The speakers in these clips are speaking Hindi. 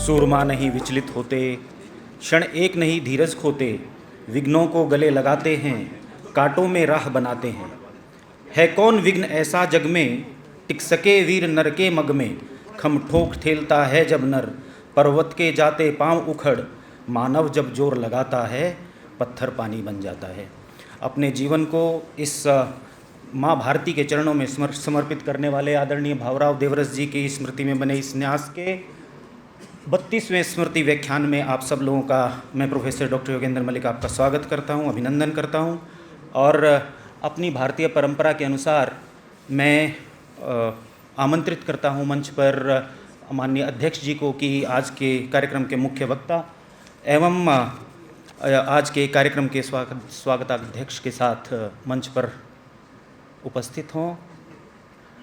सूरमा नहीं विचलित होते, क्षण एक नहीं धीरज खोते, विघ्नों को गले लगाते हैं, कांटों में राह बनाते हैं। है कौन विघ्न ऐसा जग में, टिक सके वीर नर के मग में। खम ठोक ठेलता है जब नर, पर्वत के जाते पांव उखड़। मानव जब जोर लगाता है, पत्थर पानी बन जाता है। अपने जीवन को इस माँ भारती के चरणों में समर्पित करने वाले आदरणीय भावराव देवरस जी की स्मृति में बने इस न्यास के 32वें स्मृति व्याख्यान में आप सब लोगों का मैं प्रोफेसर डॉक्टर योगेंद्र मलिक आपका स्वागत करता हूं, अभिनंदन करता हूं। और अपनी भारतीय परंपरा के अनुसार मैं आमंत्रित करता हूं मंच पर माननीय अध्यक्ष जी को कि आज के कार्यक्रम के मुख्य वक्ता एवं आज के कार्यक्रम के स्वागताध्यक्ष के साथ मंच पर उपस्थित हों।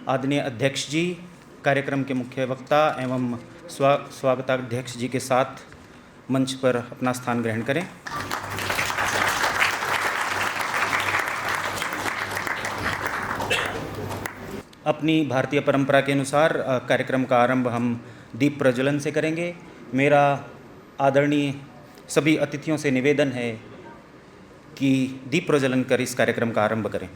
आदरणीय अध्यक्ष जी कार्यक्रम के मुख्य वक्ता एवं स्वागताध्यक्ष जी के साथ मंच पर अपना स्थान ग्रहण करें। अपनी भारतीय परंपरा के अनुसार कार्यक्रम का आरंभ हम दीप प्रज्वलन से करेंगे। मेरा आदरणीय सभी अतिथियों से निवेदन है कि दीप प्रज्वलन कर इस कार्यक्रम का आरंभ करें।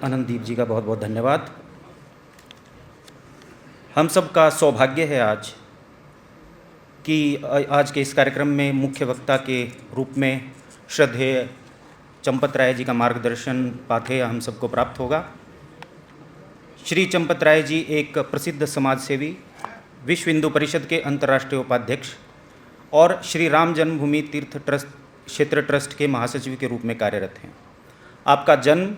आनंददीप जी का बहुत बहुत धन्यवाद। हम सब का सौभाग्य है आज कि आज के इस कार्यक्रम में मुख्य वक्ता के रूप में श्रद्धेय चंपत राय जी का मार्गदर्शन पाथेय हम सबको प्राप्त होगा। श्री चंपत राय जी एक प्रसिद्ध समाजसेवी, विश्व हिंदू परिषद के अंतर्राष्ट्रीय उपाध्यक्ष और श्री राम जन्मभूमि तीर्थ ट्रस्ट क्षेत्र ट्रस्ट के महासचिव के रूप में कार्यरत हैं। आपका जन्म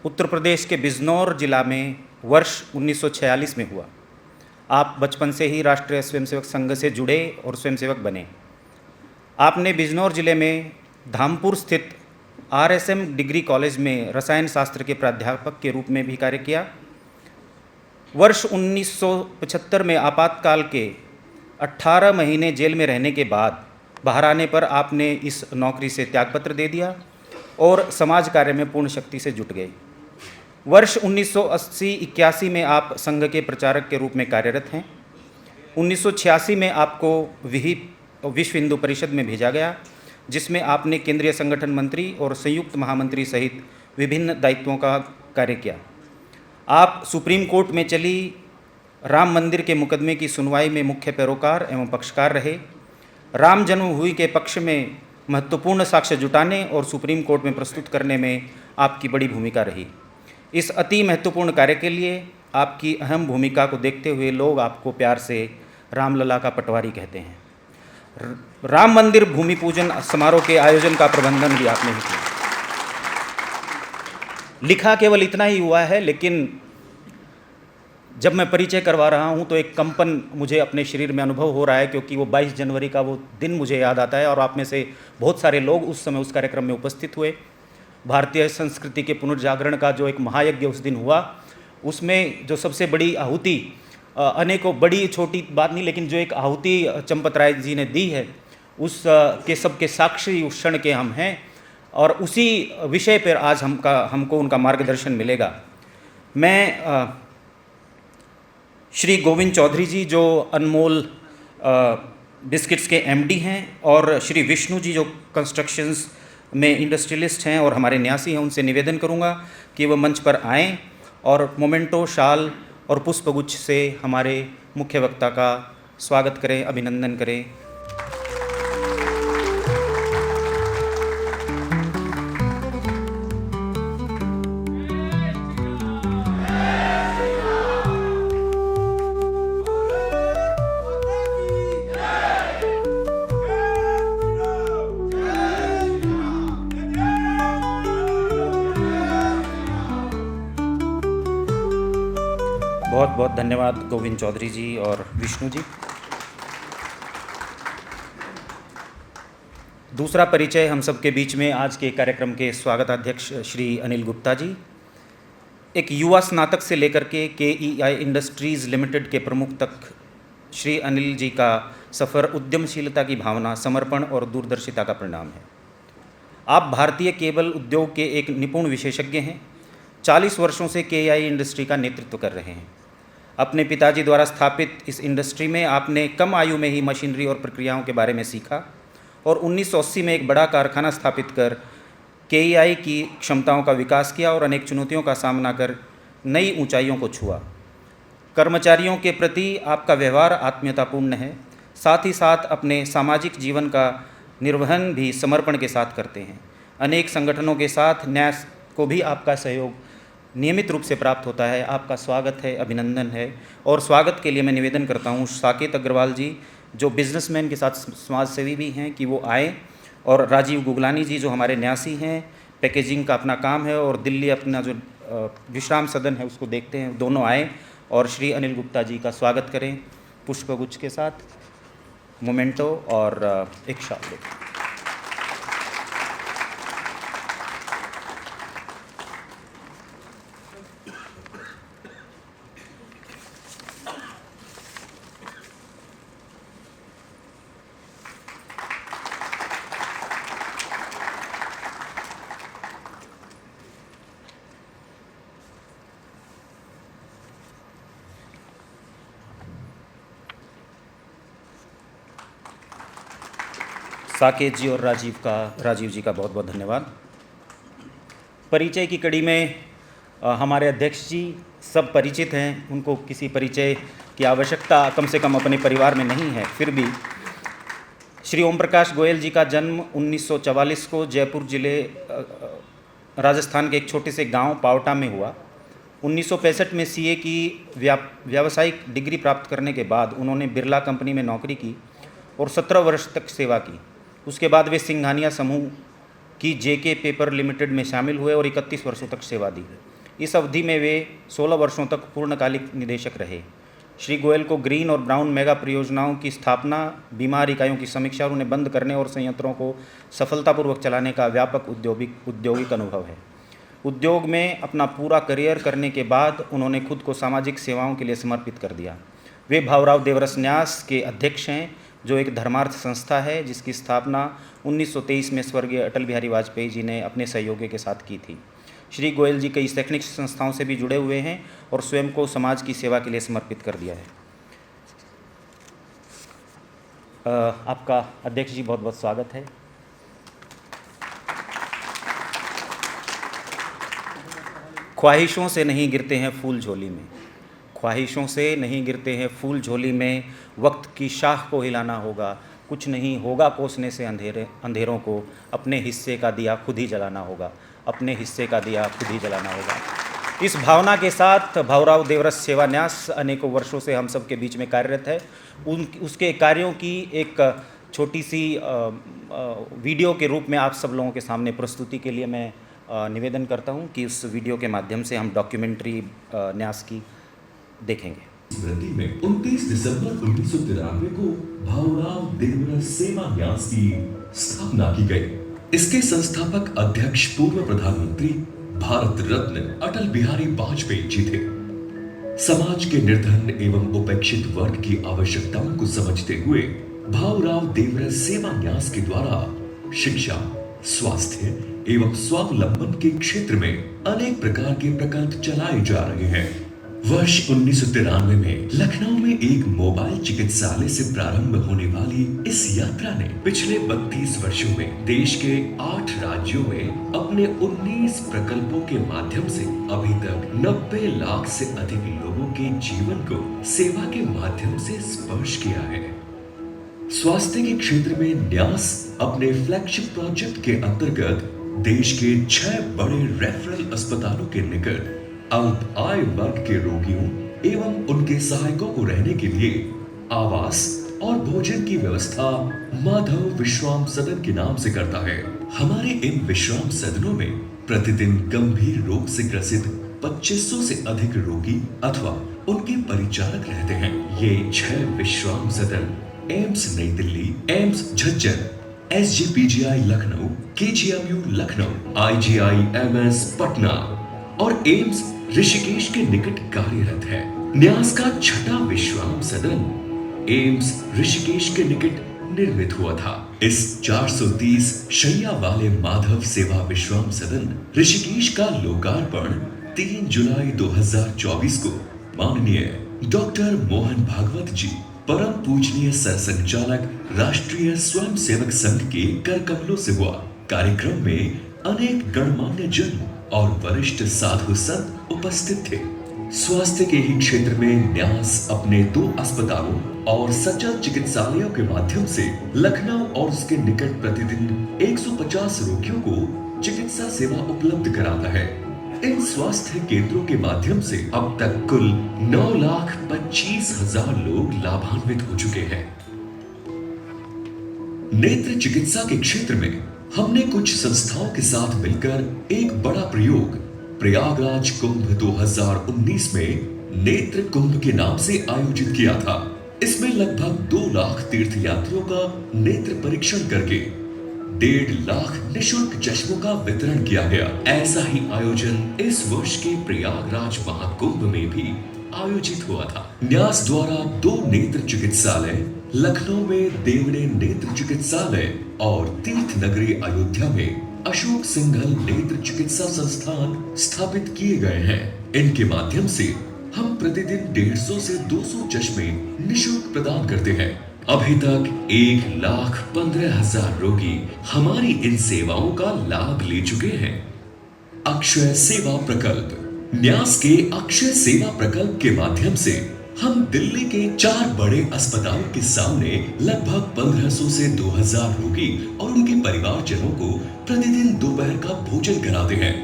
उत्तर प्रदेश के बिजनौर जिला में वर्ष 1946 में हुआ। आप बचपन से ही राष्ट्रीय स्वयंसेवक संघ से जुड़े और स्वयंसेवक बने। आपने बिजनौर जिले में धामपुर स्थित RSM डिग्री कॉलेज में रसायन शास्त्र के प्राध्यापक के रूप में भी कार्य किया। वर्ष 1975 में आपातकाल के 18 महीने जेल में रहने के बाद बाहर आने पर आपने इस नौकरी से त्यागपत्र दे दिया और समाज कार्य में पूर्ण शक्ति से जुट गए। वर्ष 1980-81 में आप संघ के प्रचारक के रूप में कार्यरत हैं। 1986 में आपको विश्व हिंदू परिषद में भेजा गया, जिसमें आपने केंद्रीय संगठन मंत्री और संयुक्त महामंत्री सहित विभिन्न दायित्वों का कार्य किया। आप सुप्रीम कोर्ट में चली राम मंदिर के मुकदमे की सुनवाई में मुख्य पैरोकार एवं पक्षकार रहे। राम जन्मभूमि के पक्ष में महत्वपूर्ण साक्ष्य जुटाने और सुप्रीम कोर्ट में प्रस्तुत करने में आपकी बड़ी भूमिका रही। इस अति महत्वपूर्ण कार्य के लिए आपकी अहम भूमिका को देखते हुए लोग आपको प्यार से रामलला का पटवारी कहते हैं। राम मंदिर भूमि पूजन समारोह के आयोजन का प्रबंधन भी आपने ही किया। लिखा केवल इतना ही हुआ है, लेकिन जब मैं परिचय करवा रहा हूं तो एक कंपन मुझे अपने शरीर में अनुभव हो रहा है, क्योंकि वो 22 जनवरी का वो दिन मुझे याद आता है और आप में से बहुत सारे लोग उस समय उस कार्यक्रम में उपस्थित हुए। भारतीय संस्कृति के पुनर्जागरण का जो एक महायज्ञ उस दिन हुआ, उसमें जो सबसे बड़ी आहुति, अनेकों बड़ी छोटी बात नहीं, लेकिन जो एक आहुति चंपत राय जी ने दी है, उस के सबके साक्षी उस क्षण के हम हैं और उसी विषय पर आज हमको उनका मार्गदर्शन मिलेगा। मैं श्री गोविंद चौधरी जी जो अनमोल बिस्किट्स के MD हैं और श्री विष्णु जी जो कंस्ट्रक्शंस में इंडस्ट्रियलिस्ट हैं और हमारे न्यासी हैं, उनसे निवेदन करूंगा कि वह मंच पर आएं और मोमेंटो, शाल और पुष्पगुच्छ से हमारे मुख्य वक्ता का स्वागत करें, अभिनंदन करें। बहुत बहुत धन्यवाद गोविंद चौधरी जी और विष्णु जी। दूसरा परिचय हम सबके बीच में आज के कार्यक्रम के स्वागताध्यक्ष श्री अनिल गुप्ता जी। एक युवा स्नातक से लेकर के KEI इंडस्ट्रीज़ लिमिटेड के प्रमुख तक श्री अनिल जी का सफ़र उद्यमशीलता की भावना, समर्पण और दूरदर्शिता का परिणाम है। आप भारतीय केबल उद्योग के एक निपुण विशेषज्ञ हैं। 40 वर्षों से KEI इंडस्ट्री का नेतृत्व कर रहे हैं। अपने पिताजी द्वारा स्थापित इस इंडस्ट्री में आपने कम आयु में ही मशीनरी और प्रक्रियाओं के बारे में सीखा और 1980 में एक बड़ा कारखाना स्थापित कर KEI की क्षमताओं का विकास किया और अनेक चुनौतियों का सामना कर नई ऊंचाइयों को छुआ। कर्मचारियों के प्रति आपका व्यवहार आत्मीयतापूर्ण है, साथ ही साथ अपने सामाजिक जीवन का निर्वहन भी समर्पण के साथ करते हैं। अनेक संगठनों के साथ न्यास को भी आपका सहयोग नियमित रूप से प्राप्त होता है। आपका स्वागत है, अभिनंदन है। और स्वागत के लिए मैं निवेदन करता हूँ साकेत अग्रवाल जी, जो बिजनेसमैन के साथ समाज सेवी भी हैं, कि वो आए, और राजीव गुगलानी जी जो हमारे न्यासी हैं, पैकेजिंग का अपना काम है और दिल्ली अपना जो विश्राम सदन है उसको देखते हैं, दोनों आए और श्री अनिल गुप्ता जी का स्वागत करें पुष्पगुच्छ के साथ, मोमेंटो और एक शॉल। साकेत जी और राजीव जी का बहुत बहुत धन्यवाद। परिचय की कड़ी में हमारे अध्यक्ष जी सब परिचित हैं, उनको किसी परिचय की आवश्यकता कम से कम अपने परिवार में नहीं है। फिर भी श्री ओम प्रकाश गोयल जी का जन्म 1944 को जयपुर जिले राजस्थान के एक छोटे से गांव पावटा में हुआ। 1965 में CA की व्यावसायिक डिग्री प्राप्त करने के बाद उन्होंने बिरला कंपनी में नौकरी की और 17 वर्ष तक सेवा की। उसके बाद वे सिंघानिया समूह की JK पेपर लिमिटेड में शामिल हुए और 31 वर्षों तक सेवा दी। इस अवधि में वे 16 वर्षों तक पूर्णकालिक निदेशक रहे। श्री गोयल को ग्रीन और ब्राउन मेगा परियोजनाओं की स्थापना, बीमार इकाइयों की समीक्षा और उन्हें बंद करने और संयंत्रों को सफलतापूर्वक चलाने का व्यापक औद्योगिक अनुभव है। उद्योग में अपना पूरा करियर करने के बाद उन्होंने खुद को सामाजिक सेवाओं के लिए समर्पित कर दिया। वे भावराव देवरस न्यास के अध्यक्ष हैं, जो एक धर्मार्थ संस्था है जिसकी स्थापना 1923 में स्वर्गीय अटल बिहारी वाजपेयी जी ने अपने सहयोगी के साथ की थी। श्री गोयल जी कई शैक्षणिक संस्थाओं से भी जुड़े हुए हैं और स्वयं को समाज की सेवा के लिए समर्पित कर दिया है। आपका अध्यक्ष जी बहुत बहुत स्वागत है। ख्वाहिशों से नहीं गिरते हैं फूल झोली में, ख्वाहिशों से नहीं गिरते हैं फूल झोली में, वक्त की शाख को हिलाना होगा, कुछ नहीं होगा कोसने से अंधेरों को, अपने हिस्से का दिया खुद ही जलाना होगा, अपने हिस्से का दिया खुद ही जलाना होगा। इस भावना के साथ भावराव देवरस सेवा न्यास अनेकों वर्षों से हम सब के बीच में कार्यरत है। उसके कार्यों की एक छोटी सी वीडियो के रूप में आप सब लोगों के सामने प्रस्तुति के लिए मैं निवेदन करता हूं कि उस वीडियो के माध्यम से हम डॉक्यूमेंट्री न्यास की देखेंगे। स्मृति में 29 दिसंबर 1993 को भावराव देवरस सेवा न्यास की स्थापना की गई। इसके संस्थापक अध्यक्ष पूर्व प्रधानमंत्री भारत रत्न अटल बिहारी वाजपेयी जी थे। समाज के निर्धन एवं उपेक्षित वर्ग की आवश्यकताओं को समझते हुए भावराव देवरस सेवा न्यास के द्वारा शिक्षा, स्वास्थ्य एवं स्वावलंबन के क्षेत्र में अनेक प्रकार के प्रकल्प चलाए जा रहे हैं। वर्ष 1993 में लखनऊ में एक मोबाइल चिकित्सालय से प्रारंभ होने वाली इस यात्रा ने पिछले 32 वर्षों में देश के 8 राज्यों में अपने 19 प्रकल्पों के माध्यम से अभी तक 90 लाख से अधिक लोगों के जीवन को सेवा के माध्यम से स्पर्श किया है। स्वास्थ्य के क्षेत्र में न्यास अपने फ्लैगशिप प्रोजेक्ट के अंतर्गत देश के 6 बड़े रेफरल अस्पतालों के निकट अल्प आय वर्ग के रोगियों एवं उनके सहायकों को रहने के लिए आवास और भोजन की व्यवस्था माधव विश्राम सदन के नाम से करता है। हमारे इन विश्राम सदनों में प्रतिदिन गंभीर रोग से ग्रसित 2500 से अधिक रोगी अथवा उनके परिचारक रहते हैं। ये 6 विश्राम सदन एम्स नई Delhi, AIIMS Jhajjar, SGPGI Lucknow, KGMU Lucknow, IGIMS Patna और एम्स ऋषिकेश के निकट कार्यरत है। न्यास का 6वां विश्राम सदन एम्स ऋषिकेश के निकट निर्मित हुआ था। इस 430 शैया वाले माधव सेवा विश्राम सदन ऋषिकेश का लोकार्पण 3 जुलाई 2024 को माननीय डॉक्टर मोहन भागवत जी, परम पूजनीय सरसंघचालक राष्ट्रीय स्वयंसेवक संघ के कर कमलों से हुआ। कार्यक्रम में अनेक गणमान्य जन और वरिष्ठ साधु संत उपस्थित थे। स्वास्थ्य के ही क्षेत्र में न्यास अपने 2 अस्पतालों और सचल चिकित्सालयों के माध्यम से लखनऊ और उसके निकट प्रतिदिन 150 रोगियों को चिकित्सा सेवा उपलब्ध कराता है। इन स्वास्थ्य केंद्रों के माध्यम से अब तक कुल 9,25,000 लोग लाभान्वित हो चुके हैं। नेत्र चिकित्सा के क्षेत्र में हमने कुछ संस्थाओं के साथ मिलकर एक बड़ा प्रयोग प्रयागराज कुंभ 2019 में नेत्र कुंभ के नाम से आयोजित किया था। इसमें लगभग 2 लाख तीर्थ यात्रियों का नेत्र परीक्षण करके 1.5 लाख निःशुल्क चश्मों का वितरण किया गया। ऐसा ही आयोजन इस वर्ष के प्रयागराज महाकुंभ में भी आयोजित हुआ था। न्यास द्वारा 2 नेत्र चिकित्सालय लखनऊ में देवड़े नेत्र चिकित्सालय और तीर्थ नगरी अयोध्या में अशोक सिंघल नेत्र चिकित्सा संस्थान स्थापित किए गए हैं। इनके माध्यम से हम प्रतिदिन 150 से 200 चश्मे निःशुल्क प्रदान करते हैं। अभी तक 1,15,000 रोगी हमारी इन सेवाओं का लाभ ले चुके हैं। अक्षय सेवा प्रकल्प। न्यास के अक्षय सेवा प्रकल्प के माध्यम से हम दिल्ली के 4 बड़े अस्पतालों के सामने लगभग 1500 से 2000 रोगी और उनके परिवारजनों को प्रतिदिन दोपहर का भोजन कराते हैं।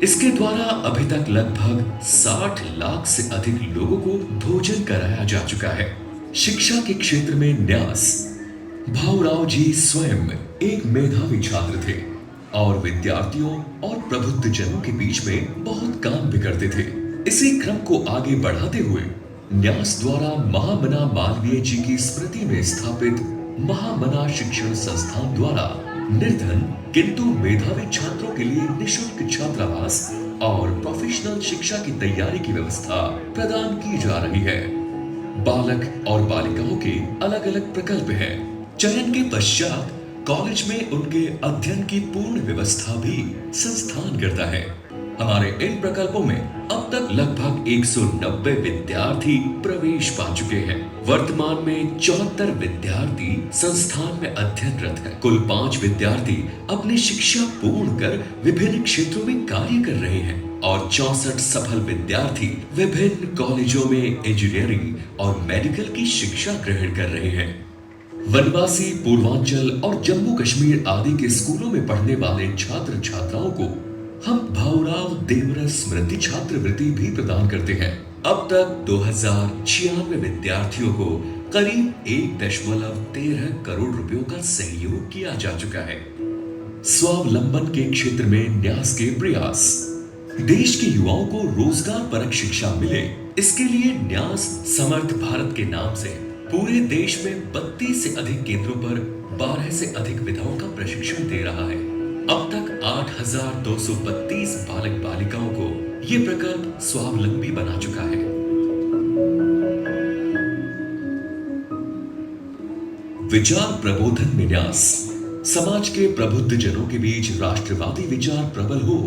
इसके द्वारा अभी तक लगभग 60 लाख से अधिक लोगों को भोजन कराया जा चुका है। शिक्षा के क्षेत्र में न्यास भाऊराव जी स्वयं एक मेधावी छात्र थे और विद्यार्थियों और प्रबुद्ध जनों के बीच में बहुत काम भी करते थे। इसी क्रम को आगे बढ़ाते हुए न्यास द्वारा महामना मालवीय जी की स्मृति में स्थापित महामना शिक्षण संस्थान द्वारा निर्धन किंतु मेधावी छात्रों के लिए निःशुल्क छात्रावास और प्रोफेशनल शिक्षा की तैयारी की व्यवस्था प्रदान की जा रही है। बालक और बालिकाओं के अलग अलग प्रकल्प हैं। चयन के पश्चात कॉलेज में उनके अध्ययन की पूर्ण व्यवस्था भी संस्थान करता है। हमारे इन प्रकल्पों में अब तक लगभग 190 विद्यार्थी प्रवेश पा चुके हैं। वर्तमान में 74 विद्यार्थी संस्थान में अध्ययनरत हैं। कुल 5 विद्यार्थी अपनी शिक्षा पूर्ण कर विभिन्न क्षेत्रों में कार्य कर रहे हैं और 64 सफल विद्यार्थी विभिन्न कॉलेजों में इंजीनियरिंग और मेडिकल की शिक्षा ग्रहण कर रहे हैं। वनवासी, पूर्वांचल और जम्मू कश्मीर आदि के स्कूलों में पढ़ने वाले छात्र छात्राओं को हम भाऊराव देवरा स्मृति छात्रवृत्ति भी प्रदान करते हैं। अब तक 2096 विद्यार्थियों को करीब 1.13 करोड़ रुपयों का सहयोग किया जा चुका है। स्वावलंबन के क्षेत्र में न्यास के प्रयास। देश के युवाओं को रोजगार परक शिक्षा मिले, इसके लिए न्यास समर्थ भारत के नाम से पूरे देश में 32 से अधिक केंद्रों पर 12 से अधिक विधाओं का प्रशिक्षण दे रहा है। अब तक 8,232 बालक बालिकाओं को ये प्रकल्प स्वावलंबी बना चुका है। विचार प्रबोधन में न्यास। समाज के प्रबुद्ध जनों के बीच राष्ट्रवादी विचार प्रबल हो,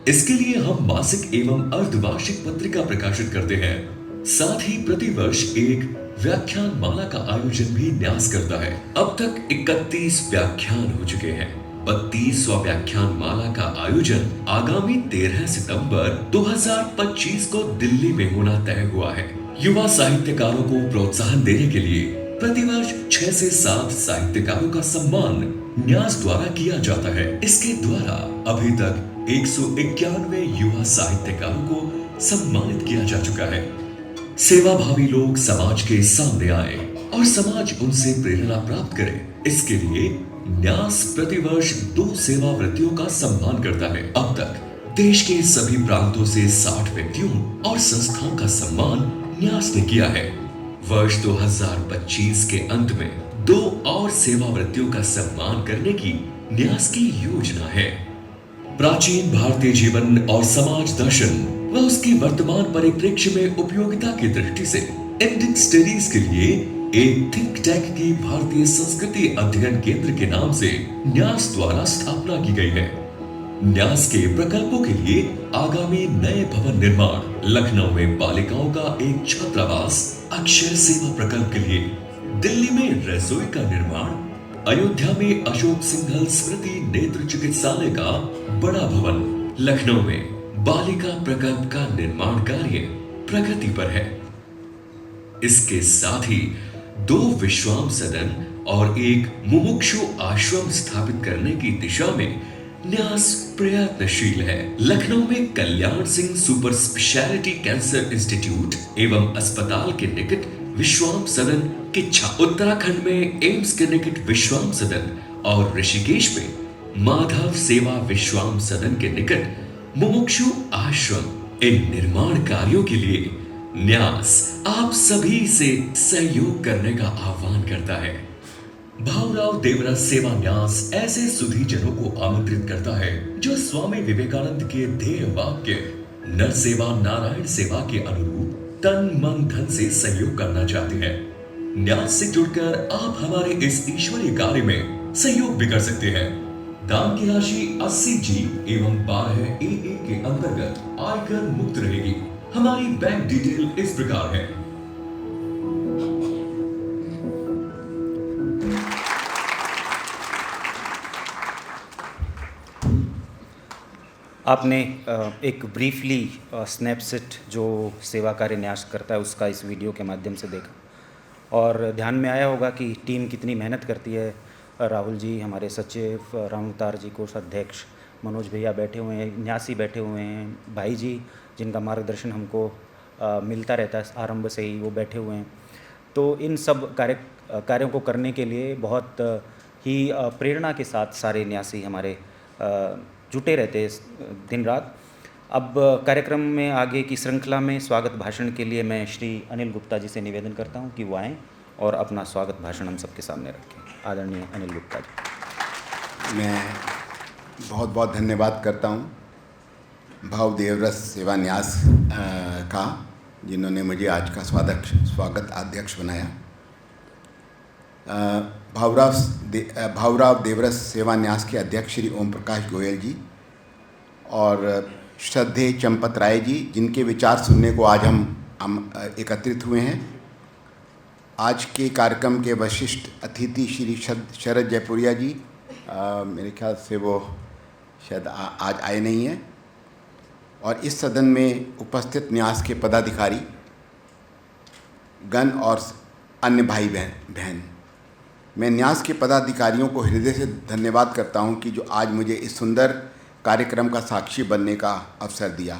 इसके लिए हम मासिक एवं अर्धवार्षिक पत्रिका प्रकाशित करते हैं। साथ ही प्रतिवर्ष एक व्याख्यान माला का आयोजन भी न्यास करता है। अब तक 31 व्याख्यान हो चुके हैं। 32वां व्याख्यान माला का आयोजन आगामी 13 सितंबर 2025 को दिल्ली में होना तय हुआ है। युवा साहित्यकारों को प्रोत्साहन देने के लिए प्रतिवर्ष 6 से 7 साहित्यकारों का सम्मान न्यास द्वारा किया जाता है। इसके द्वारा अभी तक 191 युवा साहित्यकारों को सम्मानित किया जा चुका है। सेवाभावी लोग समाज के सामने आए और समाज उनसे प्रेरणा प्राप्त करे, इसके लिए न्यास प्रतिवर्ष 2 सेवावृत्तियों का सम्मान करता है। अब तक देश के सभी प्रांतों से 60 व्यक्तियों और संस्थाओं का सम्मान न्यास ने किया है। वर्ष 2025 के अंत में 2 और सेवावृत्तियों का सम्मान करने की न्यास की योजना है। प्राचीन भारतीय जीवन और समाज दर्शन व उसकी वर्तमान परिप्रेक्ष्य में उपयोगिता की दृष्टि से इंडियन स्टडीज के लिए एक थिंक टैंक की भारतीय संस्कृति अध्ययन केंद्र के नाम से न्यास द्वारा स्थापना की गई है। न्यास के प्रकल्पों के लिए आगामी नए भवन निर्माण, लखनऊ में बालिकाओं का एक छात्रावास अक्षर सेवा प्रकल्प के लिए, दिल्ली में रसोई का निर्माण, अयोध्या में अशोक सिंघल स्मृति नेत्र चिकित्सालय का बड़ा भवन, लखनऊ में बालिका प्रकल्प का निर्माण कार्य प्रगति पर है। इसके साथ ही 2 विश्राम सदन और एक मुमुक्षु आश्रम स्थापित करने की दिशा में न्यास प्रयत्नशील है। लखनऊ में Kalyan Singh super speciality cancer institute एवं अस्पताल के निकट विश्राम सदन किच्छा, उत्तराखंड में एम्स के निकट विश्राम सदन और ऋषिकेश में माधव सेवा विश्राम सदन के निकट मुमुक्षु आश्रम। इन निर्माण कार्यों के लिए न्यास आप सभी से सहयोग करने का आह्वान करता है। भाऊराव देवरा सेवा न्यास ऐसे सुधीजनों को आमंत्रित करता है जो स्वामी विवेकानंद के ध्येय वाक्य नर सेवा नारायण सेवा के अनुरूप तन मन धन से सहयोग करना चाहते हैं। न्यास से जुड़कर आप हमारे इस ईश्वरीय कार्य में सहयोग भी कर सकते हैं। दान की राशि 80G एवं 12 AA के अंतर्गत आयकर मुक्त रहेगी। हमारी बैंक डिटेल इस प्रकार है। आपने एक ब्रीफली स्नैपशॉट जो सेवा कार्य न्यास करता है उसका इस वीडियो के माध्यम से देखा और ध्यान में आया होगा कि टीम कितनी मेहनत करती है। राहुल जी हमारे सचिव, राम अवतार जी कोषाध्यक्ष, मनोज भैया बैठे हुए हैं, न्यासी बैठे हुए हैं, भाई जी जिनका मार्गदर्शन हमको मिलता रहता है आरंभ से ही, वो बैठे हुए हैं। तो इन सब कार्यों को करने के लिए बहुत ही प्रेरणा के साथ सारे न्यासी हमारे जुटे रहते हैं दिन रात। अब कार्यक्रम में आगे की श्रृंखला में स्वागत भाषण के लिए मैं श्री अनिल गुप्ता जी से निवेदन करता हूं कि वो आएँ और अपना स्वागत भाषण हम सबके सामने रखें। आदरणीय अनिल गुप्ता जी। मैं बहुत बहुत धन्यवाद करता हूं भाव देवरस सेवा न्यास का, जिन्होंने मुझे आज का स्वागत अध्यक्ष बनाया। भाऊराव देवरस सेवा न्यास के अध्यक्ष श्री ओम प्रकाश गोयल जी और श्रद्धेय चंपत राय जी, जिनके विचार सुनने को आज हम एकत्रित हुए हैं। आज के कार्यक्रम के वशिष्ठ अतिथि श्री शरद जयपुरिया जी, मेरे ख्याल से वो शायद आज आए नहीं हैं, और इस सदन में उपस्थित न्यास के पदाधिकारी गण और अन्य भाई बहन, मैं न्यास के पदाधिकारियों को हृदय से धन्यवाद करता हूं कि जो आज मुझे इस सुंदर कार्यक्रम का साक्षी बनने का अवसर दिया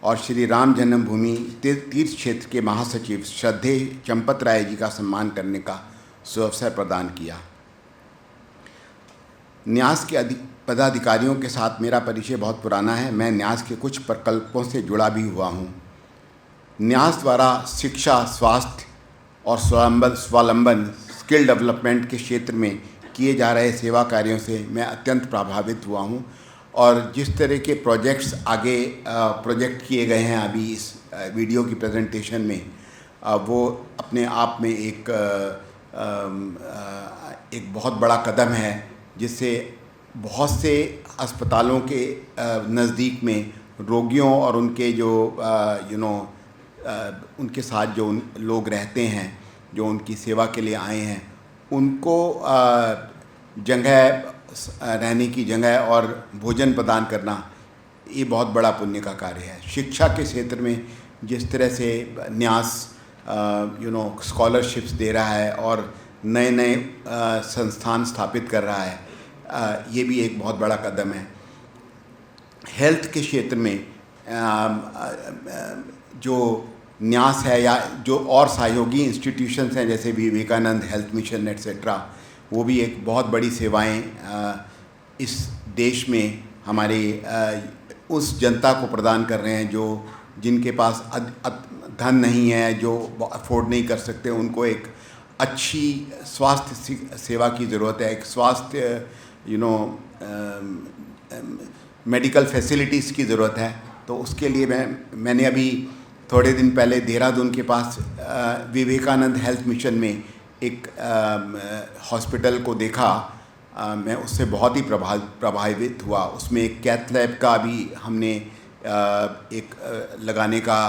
और श्री राम जन्मभूमि तीर्थ क्षेत्र के महासचिव श्रद्धेय चंपत राय जी का सम्मान करने का सुअवसर प्रदान किया। न्यास के पदाधिकारियों के साथ मेरा परिचय बहुत पुराना है। मैं न्यास के कुछ प्रकल्पों से जुड़ा भी हुआ हूँ। न्यास द्वारा शिक्षा, स्वास्थ्य और स्वावलंबन स्किल डेवलपमेंट के क्षेत्र में किए जा रहे सेवा कार्यों से मैं अत्यंत प्रभावित हुआ हूँ और जिस तरह के प्रोजेक्ट्स आगे प्रोजेक्ट किए गए हैं अभी इस वीडियो की प्रेजेंटेशन में, वो अपने आप में एक बहुत बड़ा कदम है, जिससे बहुत से अस्पतालों के नज़दीक में रोगियों और उनके जो उनके साथ जो लोग रहते हैं, जो उनकी सेवा के लिए आए हैं, उनको जगह, रहने की जगह और भोजन प्रदान करना, ये बहुत बड़ा पुण्य का कार्य है। शिक्षा के क्षेत्र में जिस तरह से न्यास स्कॉलरशिप्स दे रहा है और नए नए संस्थान स्थापित कर रहा है, ये भी एक बहुत बड़ा कदम है। हेल्थ के क्षेत्र में जो न्यास है या जो और सहयोगी इंस्टीट्यूशंस हैं जैसे विवेकानंद हेल्थ मिशन एट्सेट्रा, वो भी एक बहुत बड़ी सेवाएं इस देश में हमारे उस जनता को प्रदान कर रहे हैं जो जिनके पास धन नहीं है, जो अफोर्ड नहीं कर सकते, उनको एक अच्छी स्वास्थ्य सेवा की ज़रूरत है, एक स्वास्थ्य मेडिकल फैसिलिटीज़ की ज़रूरत है। तो उसके लिए मैंने अभी थोड़े दिन पहले देहरादून के पास विवेकानंद हेल्थ मिशन में एक हॉस्पिटल को देखा। मैं उससे बहुत ही प्रभावित हुआ। उसमें एक कैथ लैब का भी हमने एक लगाने का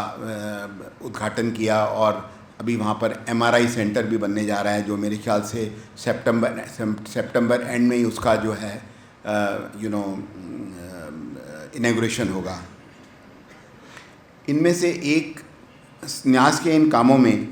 उद्घाटन किया और अभी वहाँ पर MRI सेंटर भी बनने जा रहा है, जो मेरे ख्याल से सितंबर एंड में ही उसका जो है इनॉग्रेशन होगा। इनमें से एक न्यास के इन कामों में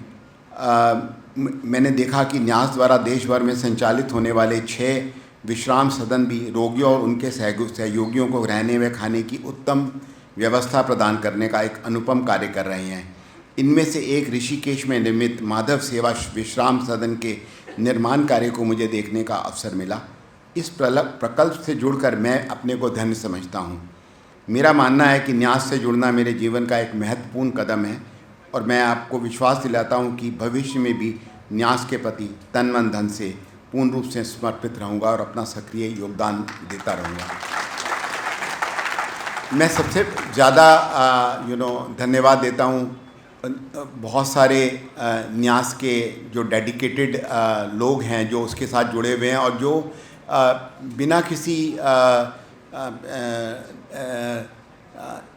मैंने देखा कि न्यास द्वारा देश भर में संचालित होने वाले 6 विश्राम सदन भी रोगियों और उनके सहयोगियों को रहने व खाने की उत्तम व्यवस्था प्रदान करने का एक अनुपम कार्य कर रहे हैं। इनमें से एक ऋषिकेश में निर्मित माधव सेवा विश्राम सदन के निर्माण कार्य को मुझे देखने का अवसर मिला। इस प्रकल्प से जुड़कर मैं अपने को धन्य समझता हूँ। मेरा मानना है कि न्यास से जुड़ना मेरे जीवन का एक महत्वपूर्ण कदम है और मैं आपको विश्वास दिलाता हूँ कि भविष्य में भी न्यास के प्रति तन मन धन से पूर्ण रूप से समर्पित रहूँगा और अपना सक्रिय योगदान देता रहूँगा। मैं सबसे ज़्यादा धन्यवाद देता हूँ बहुत सारे न्यास के जो डेडिकेटेड लोग हैं, जो उसके साथ जुड़े हुए हैं और जो बिना किसी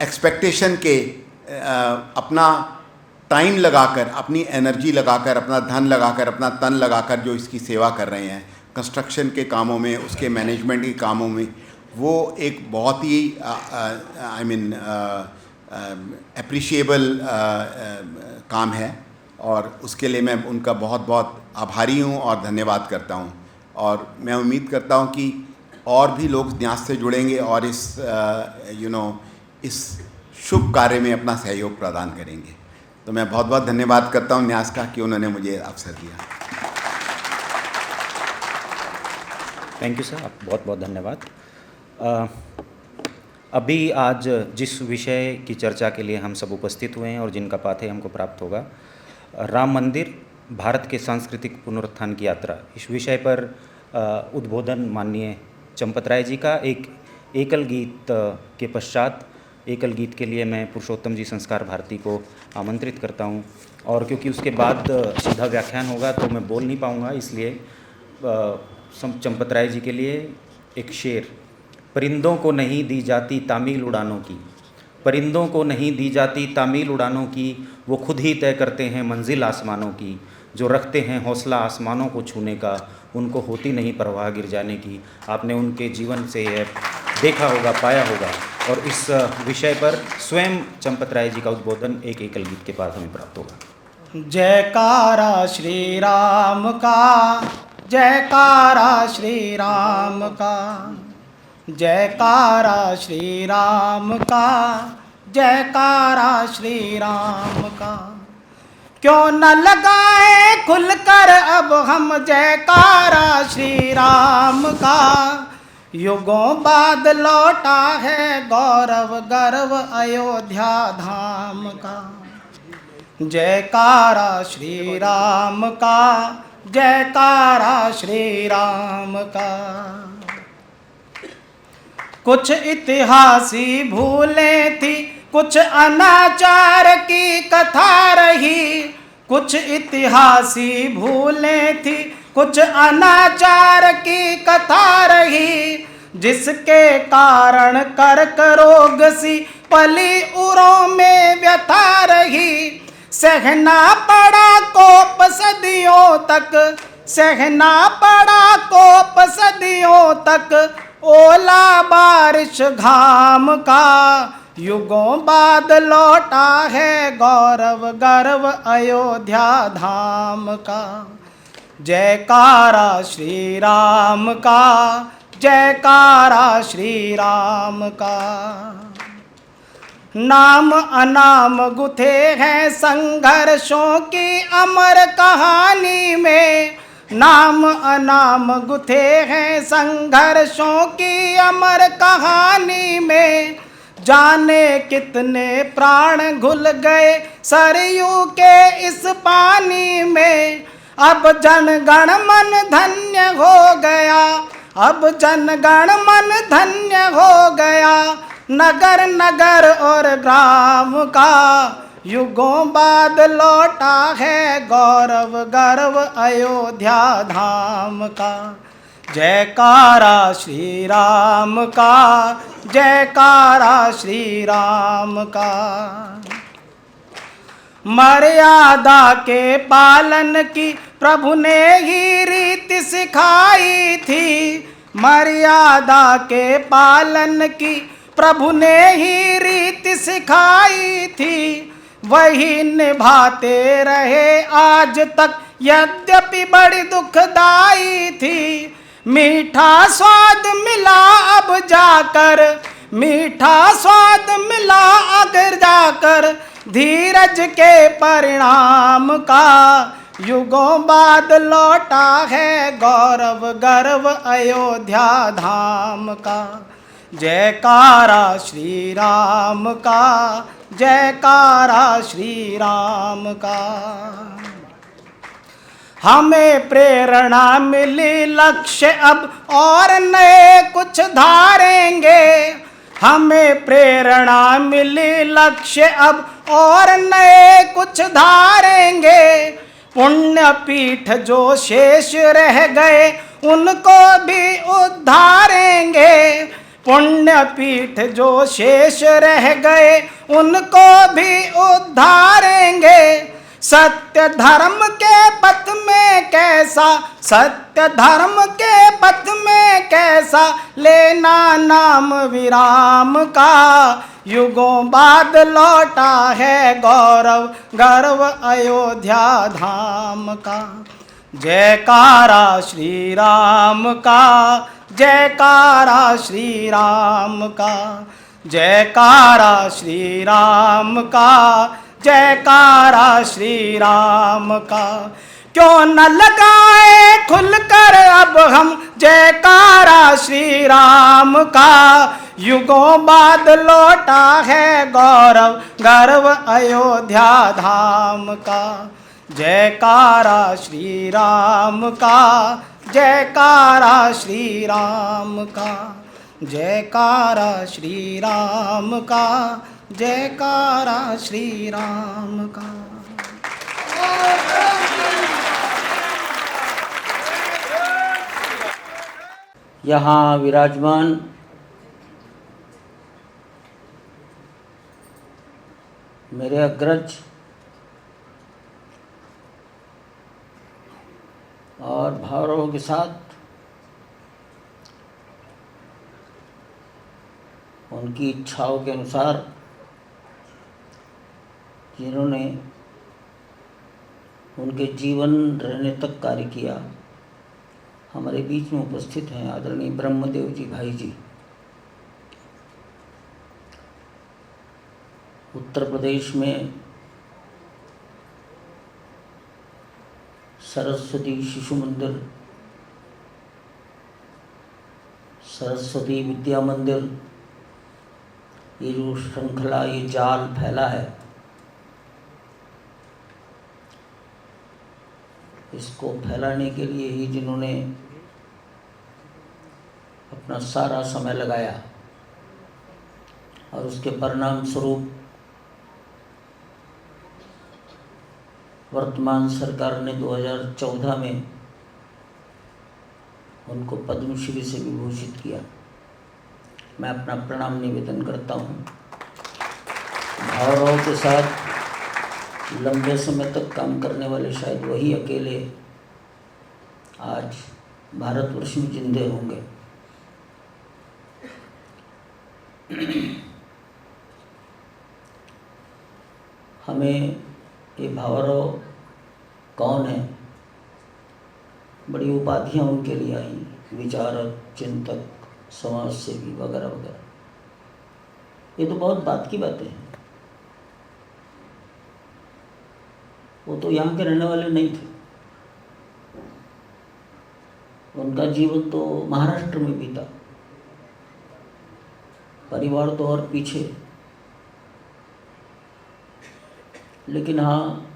एक्सपेक्टेशन के अपना टाइम लगाकर, अपनी एनर्जी लगाकर, अपना धन लगाकर, अपना तन लगाकर जो इसकी सेवा कर रहे हैं कंस्ट्रक्शन के कामों में, उसके मैनेजमेंट के कामों में, वो एक बहुत ही एप्रिशिएबल काम है और उसके लिए मैं उनका बहुत बहुत आभारी हूँ और धन्यवाद करता हूँ। और मैं उम्मीद करता हूँ कि और भी लोग न्यास से जुड़ेंगे और इस शुभ कार्य में अपना सहयोग प्रदान करेंगे। तो मैं बहुत बहुत धन्यवाद करता हूँ न्यास का कि उन्होंने मुझे अवसर दिया। थैंक यू सर, आप बहुत बहुत धन्यवाद। अभी आज जिस विषय की चर्चा के लिए हम सब उपस्थित हुए हैं और जिनका पाथेय हमको प्राप्त होगा, राम मंदिर भारत के सांस्कृतिक पुनरुत्थान की यात्रा, इस विषय पर उद्बोधन माननीय चंपत राय जी का एक एकल गीत के पश्चात, एकल गीत के लिए मैं पुरुषोत्तम जी संस्कार भारती को आमंत्रित करता हूं। और क्योंकि उसके बाद सीधा व्याख्यान होगा तो मैं बोल नहीं पाऊंगा, इसलिए चंपत राय जी के लिए एक शेर। परिंदों को नहीं दी जाती तामील उड़ानों की, परिंदों को नहीं दी जाती तामील उड़ानों की, वो खुद ही तय करते हैं मंजिल आसमानों की। जो रखते हैं हौसला आसमानों को छूने का, उनको होती नहीं परवाह गिर जाने की। आपने उनके जीवन से यह देखा होगा, पाया होगा। और इस विषय पर स्वयं चंपत राय जी का उद्बोधन एक एकल गीत के बाद हमें प्राप्त होगा। जयकारा श्री राम का, जयकारा श्री राम का, जयकारा श्री राम का, जयकारा श्री राम का। क्यों न लगाए खुलकर अब हम जयकारा श्री राम का। युगों बाद लौटा है गौरव गर्व अयोध्या धाम का। जयकारा श्री राम का, जयकारा श्री राम का। कुछ इतिहासी भूलें थी, कुछ अनाचार की कथा रही। कुछ इतिहासी भूलें थी, कुछ अनाचार की कथा रही। जिसके कारण कर्क रोग सी पली उरों में व्यथा रही। सहना पड़ा कोप सदियों तक, सहना पड़ा कोप सदियों तक। ओला बारिश घाम का, युगों बाद लौटा है गौरव गर्व अयोध्या धाम का। जयकारा श्री राम का, जयकारा श्री राम का। नाम अनाम गुथे हैं संघर्षों की अमर कहानी में। नाम अनाम गुथे हैं संघर्षों की अमर कहानी में। जाने कितने प्राण घुल गए सरयू के इस पानी में। अब जनगण मन धन्य हो गया, अब जनगण मन धन्य हो गया, नगर नगर और ग्राम का युगों बाद लौटा है गौरव गर्व अयोध्या धाम का। जयकारा श्री राम का, जयकारा श्री राम का। मर्यादा के पालन की प्रभु ने ही रीति सिखाई थी, मर्यादा के पालन की प्रभु ने ही रीति सिखाई थी। वही निभाते रहे आज तक यद्यपि बड़ी दुखदाई थी। मीठा स्वाद मिला अब जाकर, मीठा स्वाद मिला अगर जाकर, धीरज के परिणाम का युगों बाद लौटा है गौरव गर्व अयोध्या धाम का। जयकारा श्री राम का, जयकारा श्री राम का। हमें प्रेरणा मिली लक्ष्य अब और नए कुछ धारेंगे, हमें प्रेरणा मिली लक्ष्य अब और नए कुछ धारेंगे। पुण्य पीठ जो शेष रह गए उनको भी उद्धारेंगे, पुण्य पीठ जो शेष रह गए उनको भी उद्धारेंगे। सत्य धर्म के पथ में कैसा, सत्य धर्म के पथ में कैसा लेना नाम विराम का। युगों बाद लौटा है गौरव गर्व अयोध्या धाम का। जयकारा श्री राम का, जयकारा श्री राम का, जयकारा श्री राम का, जयकारा श्री राम का। क्यों न लगाए खुलकर अब हम जयकारा श्री राम का। युगों बाद लौटा है गौरव गर्व अयोध्या धाम का। जयकारा श्री राम का, जयकारा श्री राम का, जयकारा श्री राम का, जयकारा श्री राम का। यहाँ विराजमान मेरे अग्रज और भावरों के साथ उनकी इच्छाओं के अनुसार जिन्होंने उनके जीवन रहने तक कार्य किया, हमारे बीच में उपस्थित हैं आदरणीय ब्रह्मदेव जी भाई जी। उत्तर प्रदेश में सरस्वती शिशु मंदिर, सरस्वती विद्या मंदिर, ये जो श्रृंखला, ये जाल फैला है, इसको फैलाने के लिए ही जिन्होंने अपना सारा समय लगाया और उसके परिणाम स्वरूप वर्तमान सरकार ने 2014 में उनको पद्मश्री से विभूषित किया। मैं अपना प्रणाम निवेदन करता हूँ। भावरों के साथ लंबे समय तक काम करने वाले शायद वही अकेले आज भारतवर्ष में जिंदे होंगे। हमें ये भावरों कौन है, बड़ी उपाधियाँ उनके लिए आई, विचारक, चिंतक, समाज सेवी वगैरह वगैरह। ये तो बहुत बात की बातें हैं। वो तो यहाँ के रहने वाले नहीं थे, उनका जीवन तो महाराष्ट्र में बीता, परिवार तो और पीछे, लेकिन हाँ,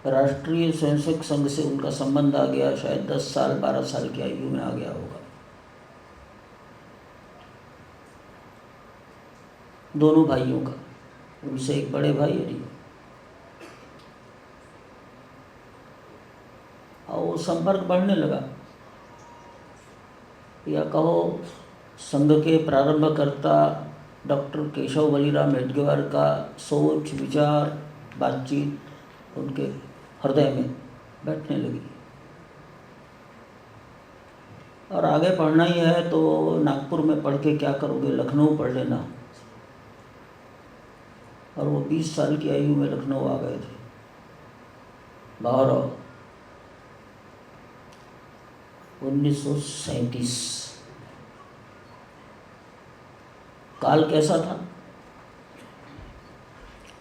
राष्ट्रीय स्वयंसेवक संघ से उनका संबंध आ गया, शायद 10 साल 12 साल की आयु में आ गया होगा। दोनों भाइयों का, उनसे एक बड़े भाई और ये, और वो संपर्क बढ़ने लगा, या कहो संघ के प्रारंभकर्ता डॉक्टर केशव बलिराम हेडगेवार का सोच, विचार, बातचीत उनके हृदय में बैठने लगी। और आगे पढ़ना ही है तो नागपुर में पढ़ के क्या करोगे, लखनऊ पढ़ लेना। और वो 20 साल की आयु में लखनऊ आ गए थे। भावराव 1937। काल कैसा था,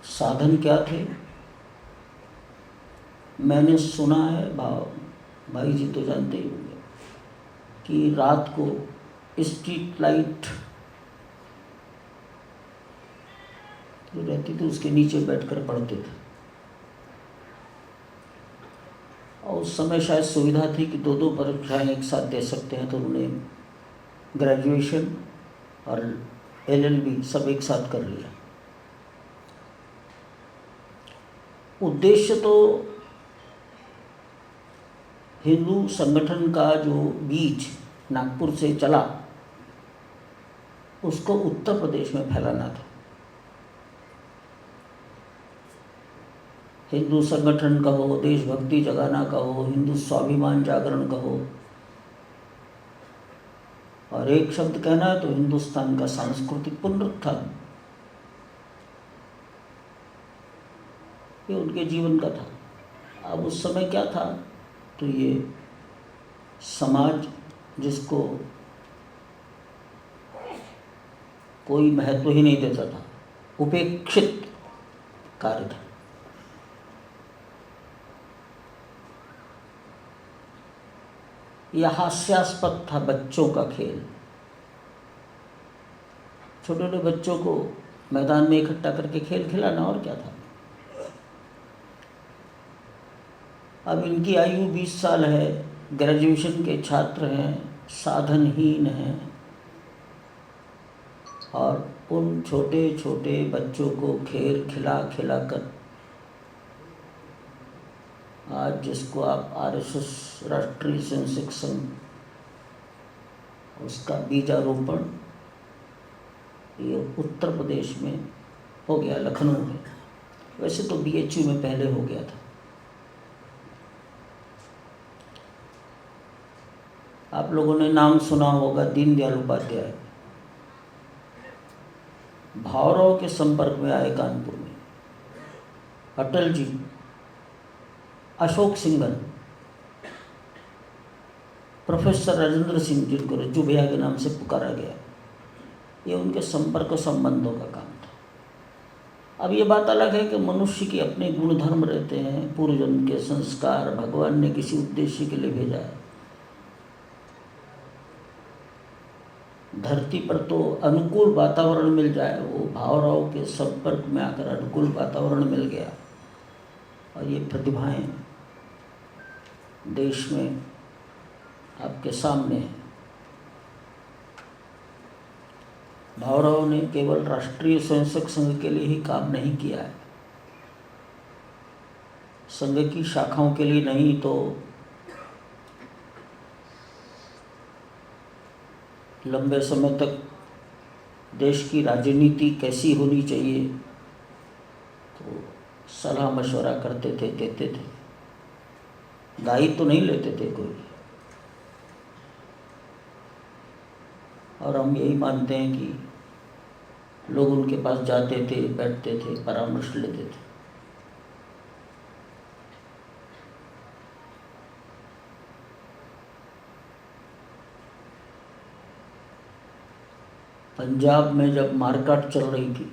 साधन क्या थे, मैंने सुना है, भाई जी तो जानते ही होंगे कि रात को स्ट्रीट लाइट जो रहती थी उसके नीचे बैठकर पढ़ते थे। और उस समय शायद सुविधा थी कि 2-2 परीक्षाएं एक साथ दे सकते हैं, तो उन्होंने ग्रेजुएशन और LLB सब एक साथ कर लिया। उद्देश्य तो हिंदू संगठन का जो बीज नागपुर से चला उसको उत्तर प्रदेश में फैलाना था। हिंदू संगठन कहो, देशभक्ति जगाना कहो, हिंदू स्वाभिमान जागरण कहो, और एक शब्द कहना है तो हिंदुस्तान का सांस्कृतिक पुनरुत्थान, ये उनके जीवन का था। अब उस समय क्या था, तो ये समाज जिसको कोई महत्व ही नहीं देता था, उपेक्षित कार्य था। यह हास्यास्पद था, बच्चों का खेल। छोटे छोटे बच्चों को मैदान में इकट्ठा करके खेल खिलाना, और क्या था। अब इनकी आयु 20 साल है, ग्रेजुएशन के छात्र हैं, साधनहीन हैं, और उन छोटे छोटे बच्चों को खेल खिला कर आज जिसको आप RSS राष्ट्रीय स्वयंसेवक संघ, उसका बीजारोपण ये उत्तर प्रदेश में हो गया, लखनऊ में। वैसे तो BHU में पहले हो गया था। आप लोगों ने नाम सुना होगा दीनदयाल उपाध्याय, भावराव के संपर्क में आए कानपुर में। अटल जी, अशोक सिंघल, प्रोफेसर राजेंद्र सिंह, जिनको रज्जू भैया के नाम से पुकारा गया, ये उनके संपर्क संबंधों का काम था। अब ये बात अलग है कि मनुष्य के अपने गुण धर्म रहते हैं, पूर्वजन्म के संस्कार, भगवान ने किसी उद्देश्य के लिए भेजा है। धरती पर तो अनुकूल वातावरण मिल जाए, वो भावराव के संपर्क में आकर अनुकूल वातावरण मिल गया, और ये प्रतिभाएं देश में आपके सामने हैं। भावराव ने केवल राष्ट्रीय स्वयंसेवक संघ के लिए ही काम नहीं किया है, संघ की शाखाओं के लिए नहीं, तो लंबे समय तक देश की राजनीति कैसी होनी चाहिए तो सलाह मशवरा करते थे, देते थे, दायित्व तो नहीं लेते थे कोई। और हम यही मानते हैं कि लोग उनके पास जाते थे, बैठते थे, परामर्श लेते थे। पंजाब में जब मारकाट चल रही थी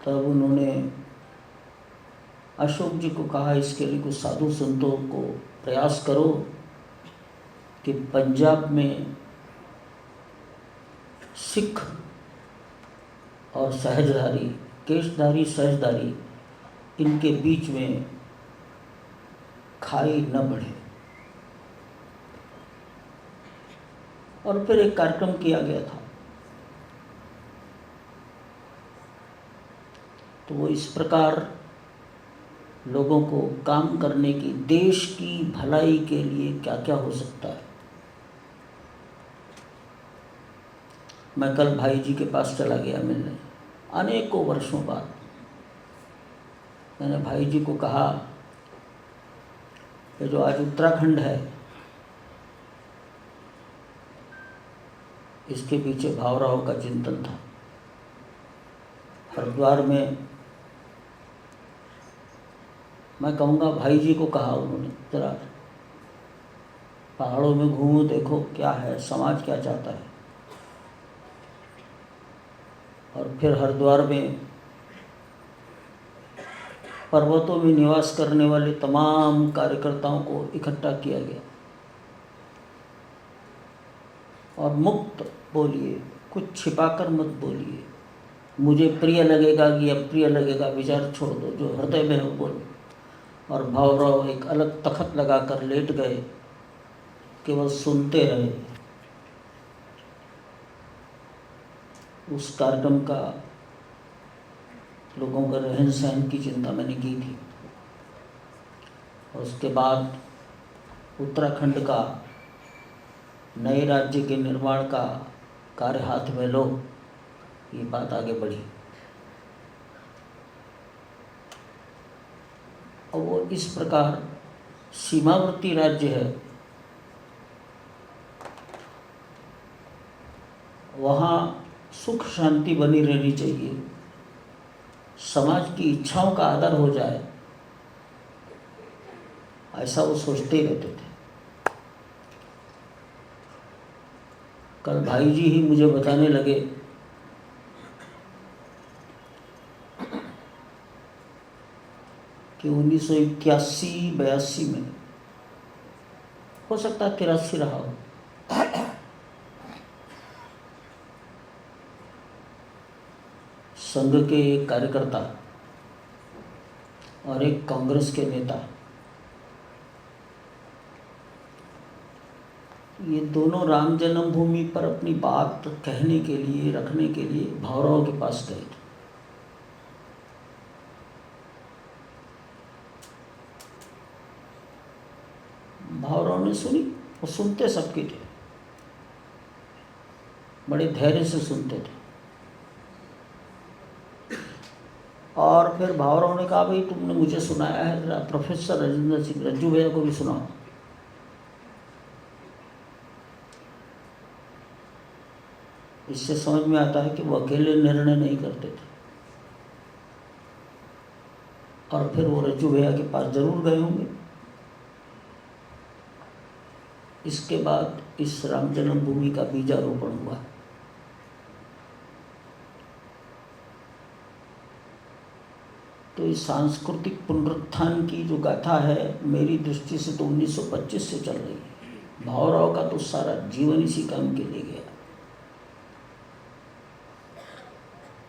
तब उन्होंने अशोक जी को कहा, इसके लिए कुछ साधु संतों को प्रयास करो कि पंजाब में सिख और सहजधारी, केशधारी सहजधारी, इनके बीच में खाई न बढ़े। और फिर एक कार्यक्रम किया गया था, तो वो इस प्रकार लोगों को काम करने की, देश की भलाई के लिए क्या क्या हो सकता है। मैं कल भाई जी के पास चला गया मिलने, अनेकों वर्षों बाद। मैंने भाई जी को कहा कि जो आज उत्तराखंड है, इसके पीछे भावराव का चिंतन था। हरिद्वार में, मैं कहूँगा भाई जी को कहा उन्होंने, जरा पहाड़ों में घूमो, देखो क्या है, समाज क्या चाहता है। और फिर हरिद्वार में पर्वतों में निवास करने वाले तमाम कार्यकर्ताओं को इकट्ठा किया गया और मुक्त बोलिए, कुछ छिपाकर मत बोलिए, मुझे प्रिय लगेगा कि अप्रिय लगेगा विचार छोड़ दो, जो हृदय में है वो बोलो। और भावराव एक अलग तख्त लगाकर लेट गए, केवल सुनते रहे। उस कार्यक्रम का, लोगों का रहन सहन की चिंता मैंने की थी। और उसके बाद उत्तराखंड का नए राज्य के निर्माण का कार्य हाथ में लो, ये बात आगे बढ़ी। और वो इस प्रकार सीमावर्ती राज्य है, वहाँ सुख शांति बनी रहनी चाहिए, समाज की इच्छाओं का आदर हो जाए, ऐसा वो सोचते ही रहते थे। कल भाई जी ही मुझे बताने लगे कि 1981-82 में, हो सकता है 83 रहा हो, संघ के एक कार्यकर्ता और एक कांग्रेस के नेता, ये दोनों राम जन्मभूमि पर अपनी बात कहने के लिए, रखने के लिए भावराव के पास गए थे। भावराव ने सुनी, वो सुनते सबके थे, बड़े धैर्य से सुनते थे। और फिर भावराव ने कहा, भाई तुमने मुझे सुनाया है, जरा प्रोफेसर राजेंद्र सिंह रज्जू भैया को भी सुनाओ। इससे समझ में आता है कि वो अकेले निर्णय नहीं करते थे। और फिर वो रज्जू भैया के पास जरूर गए होंगे। इसके बाद इस राम जन्मभूमि का बीजारोपण हुआ। तो इस सांस्कृतिक पुनरुत्थान की जो गाथा है, मेरी दृष्टि से तो 1925 से चल रही है। भावराव का तो सारा जीवन इसी काम के लिए गया।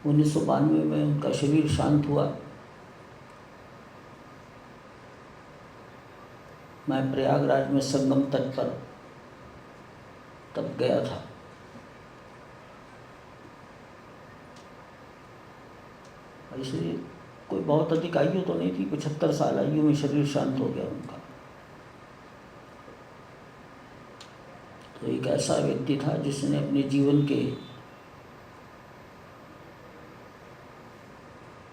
1992 में उनका शरीर शांत हुआ। मैं प्रयागराज में संगम तट पर तब गया था। इसलिए कोई बहुत अधिक आयु तो नहीं थी, 75 साल आयु में शरीर शांत हो गया उनका। तो एक ऐसा व्यक्ति था जिसने अपने जीवन के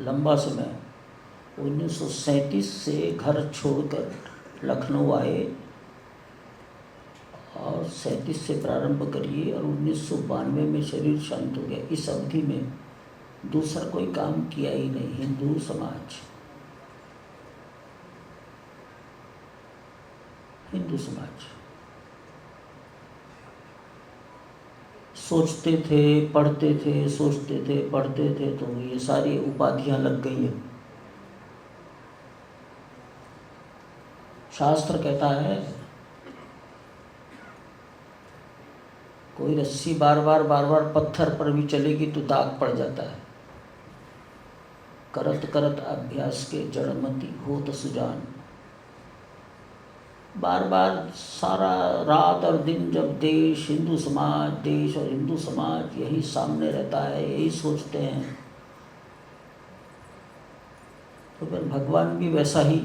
लंबा समय 1937 से घर छोड़कर लखनऊ आए और 37 से प्रारंभ करिए और 1992 में शरीर शांत हो गया। इस अवधि में दूसरा कोई काम किया ही नहीं। हिंदू समाज सोचते थे, पढ़ते थे, सोचते थे, पढ़ते थे, तो ये सारी उपाधियां लग गई हैं। शास्त्र कहता है कोई रस्सी बार बार पत्थर पर भी चलेगी तो दाग पड़ जाता है। करत करत अभ्यास के जड़मति होत सुजान। बार बार सारा रात और दिन जब देश और हिंदू समाज यही सामने रहता है, यही सोचते हैं, तो फिर भगवान भी वैसा ही